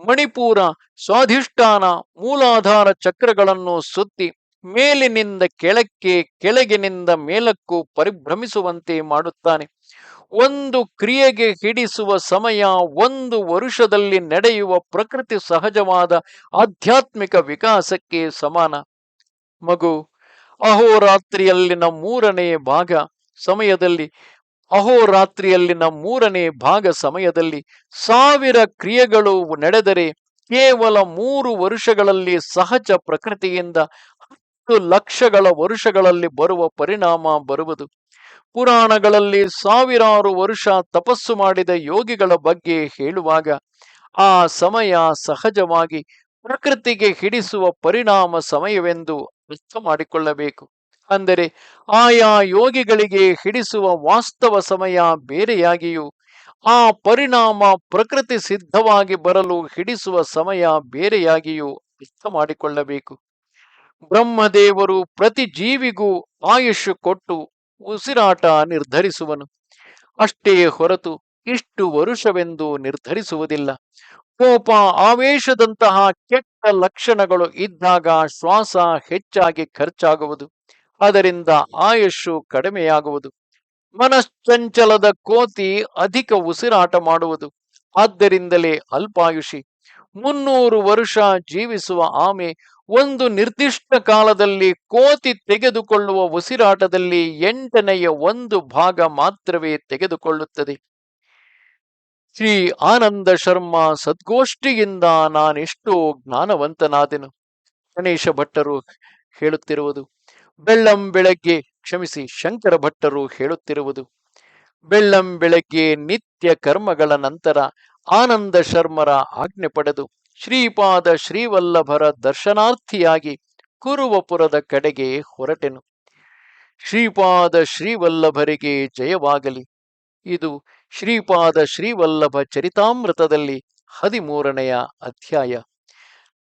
ಮಣಿಪೂರ, ಸ್ವಾಧಿಷ್ಠಾನ, ಮೂಲಾಧಾರ ಚಕ್ರಗಳನ್ನು ಸುತ್ತಿ ಮೇಲಿನಿಂದ ಕೆಳಕ್ಕೆ, ಕೆಳಗಿನಿಂದ ಮೇಲಕ್ಕೂ ಪರಿಭ್ರಮಿಸುವಂತೆ ಮಾಡುತ್ತಾನೆ. ಒಂದು ಕ್ರಿಯೆಗೆ ಹಿಡಿಸುವ ಸಮಯ 1 ವರುಷದಲ್ಲಿ ನಡೆಯುವ ಪ್ರಕೃತಿ ಸಹಜವಾದ ಆಧ್ಯಾತ್ಮಿಕ ವಿಕಾಸಕ್ಕೆ ಸಮಾನ. ಮಗು, ಅಹೋರಾತ್ರಿಯಲ್ಲಿನ 3ನೇ ಭಾಗ ಸಮಯದಲ್ಲಿ 1000 ಕ್ರಿಯೆಗಳು ನಡೆದರೆ ಕೇವಲ 3 ವರುಷಗಳಲ್ಲಿ ಸಹಜ ಪ್ರಕೃತಿಯಿಂದ 10 ಲಕ್ಷಗಳ ವರುಷಗಳಲ್ಲಿ ಬರುವ ಪರಿಣಾಮ ಬರುವುದು. ಪುರಾಣಗಳಲ್ಲಿ 1000 ವರುಷ ತಪಸ್ಸು ಮಾಡಿದ ಯೋಗಿಗಳ ಬಗ್ಗೆ ಹೇಳುವಾಗ ಆ ಸಮಯ ಸಹಜವಾಗಿ ಪ್ರಕೃತಿಗೆ ಹಿಡಿಸುವ ಪರಿಣಾಮ ಸಮಯವೆಂದು ಅರ್ಥ ಮಾಡಿಕೊಳ್ಳಬೇಕು. ಅಂದರೆ ಆಯಾ ಯೋಗಿಗಳಿಗೆ ಹಿಡಿಸುವ ವಾಸ್ತವ ಸಮಯ ಬೇರೆಯಾಗಿಯೂ ಆ ಪರಿಣಾಮ ಪ್ರಕೃತಿ ಸಿದ್ಧವಾಗಿ ಬರಲು ಹಿಡಿಸುವ ಸಮಯ ಬೇರೆಯಾಗಿಯೂ ಅರ್ಥ ಮಾಡಿಕೊಳ್ಳಬೇಕು. ಬ್ರಹ್ಮದೇವರು ಪ್ರತಿ ಜೀವಿಗೂ ಆಯುಷ್ ಕೊಟ್ಟು ಉಸಿರಾಟ ನಿರ್ಧರಿಸುವನು. ಅಷ್ಟೇ ಹೊರತು ಇಷ್ಟು ವರುಷವೆಂದು ನಿರ್ಧರಿಸುವುದಿಲ್ಲ. ಕೋಪ, ಆವೇಶದಂತಹ ಕೆಟ್ಟ ಲಕ್ಷಣಗಳು ಇದ್ದಾಗ ಶ್ವಾಸ ಹೆಚ್ಚಾಗಿ ಖರ್ಚಾಗುವುದು. ಅದರಿಂದ ಆಯುಷು ಕಡಿಮೆಯಾಗುವುದು. ಮನಶ್ಚಂಚಲದ ಕೋತಿ ಅಧಿಕ ಉಸಿರಾಟ ಮಾಡುವುದು. ಆದ್ದರಿಂದಲೇ ಅಲ್ಪಾಯುಷಿ. 300 ವರ್ಷ ಜೀವಿಸುವ ಆಮೆ ಒಂದು ನಿರ್ದಿಷ್ಟ ಕಾಲದಲ್ಲಿ ಕೋತಿ ತೆಗೆದುಕೊಳ್ಳುವ ಉಸಿರಾಟದಲ್ಲಿ 8ನೇ 1 ಭಾಗ ಮಾತ್ರವೇ ತೆಗೆದುಕೊಳ್ಳುತ್ತದೆ. ಶ್ರೀ ಆನಂದ ಶರ್ಮ ಸದ್ಗೋಷ್ಠಿಯಿಂದ ನಾನೆಷ್ಟೋ ಜ್ಞಾನವಂತನಾದೆನು. ಗಣೇಶ ಭಟ್ಟರು ಹೇಳುತ್ತಿರುವುದು. ಬೆಳ್ಳಂ ಬೆಳಗ್ಗೆ ಕ್ಷಮಿಸಿ ಶಂಕರ ಭಟ್ಟರು ಹೇಳುತ್ತಿರುವುದು. ಬೆಳ್ಳಂ ಬೆಳಗ್ಗೆ ನಿತ್ಯ ಕರ್ಮಗಳ ನಂತರ ಆನಂದ ಶರ್ಮರ ಆಜ್ಞೆ ಪಡೆದು ಶ್ರೀಪಾದ ಶ್ರೀವಲ್ಲಭರ ದರ್ಶನಾರ್ಥಿಯಾಗಿ ಕುರುವಪುರದ ಕಡೆಗೆ ಹೊರಟೆನು. ಶ್ರೀಪಾದ ಶ್ರೀವಲ್ಲಭರಿಗೆ ಜಯವಾಗಲಿ. ಇದು ಶ್ರೀಪಾದ ಶ್ರೀವಲ್ಲಭ ಚರಿತಾಮೃತದಲ್ಲಿ 13ನೆಯ ಅಧ್ಯಾಯ.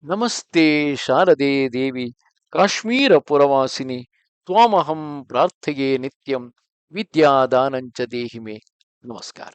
ನಮಸ್ತೆ ಶಾರದೆ ದೇವಿ ಕಾಶ್ಮೀರ ಪುರವಾಸಿನಿ ತ್ವಾಮಹಂ ಪ್ರಾರ್ಥೆಯೇ ನಿತ್ಯಂ ವಿದ್ಯಾದಾನಂಚ ದೇಹಿಮೆ. ನಮಸ್ಕಾರ.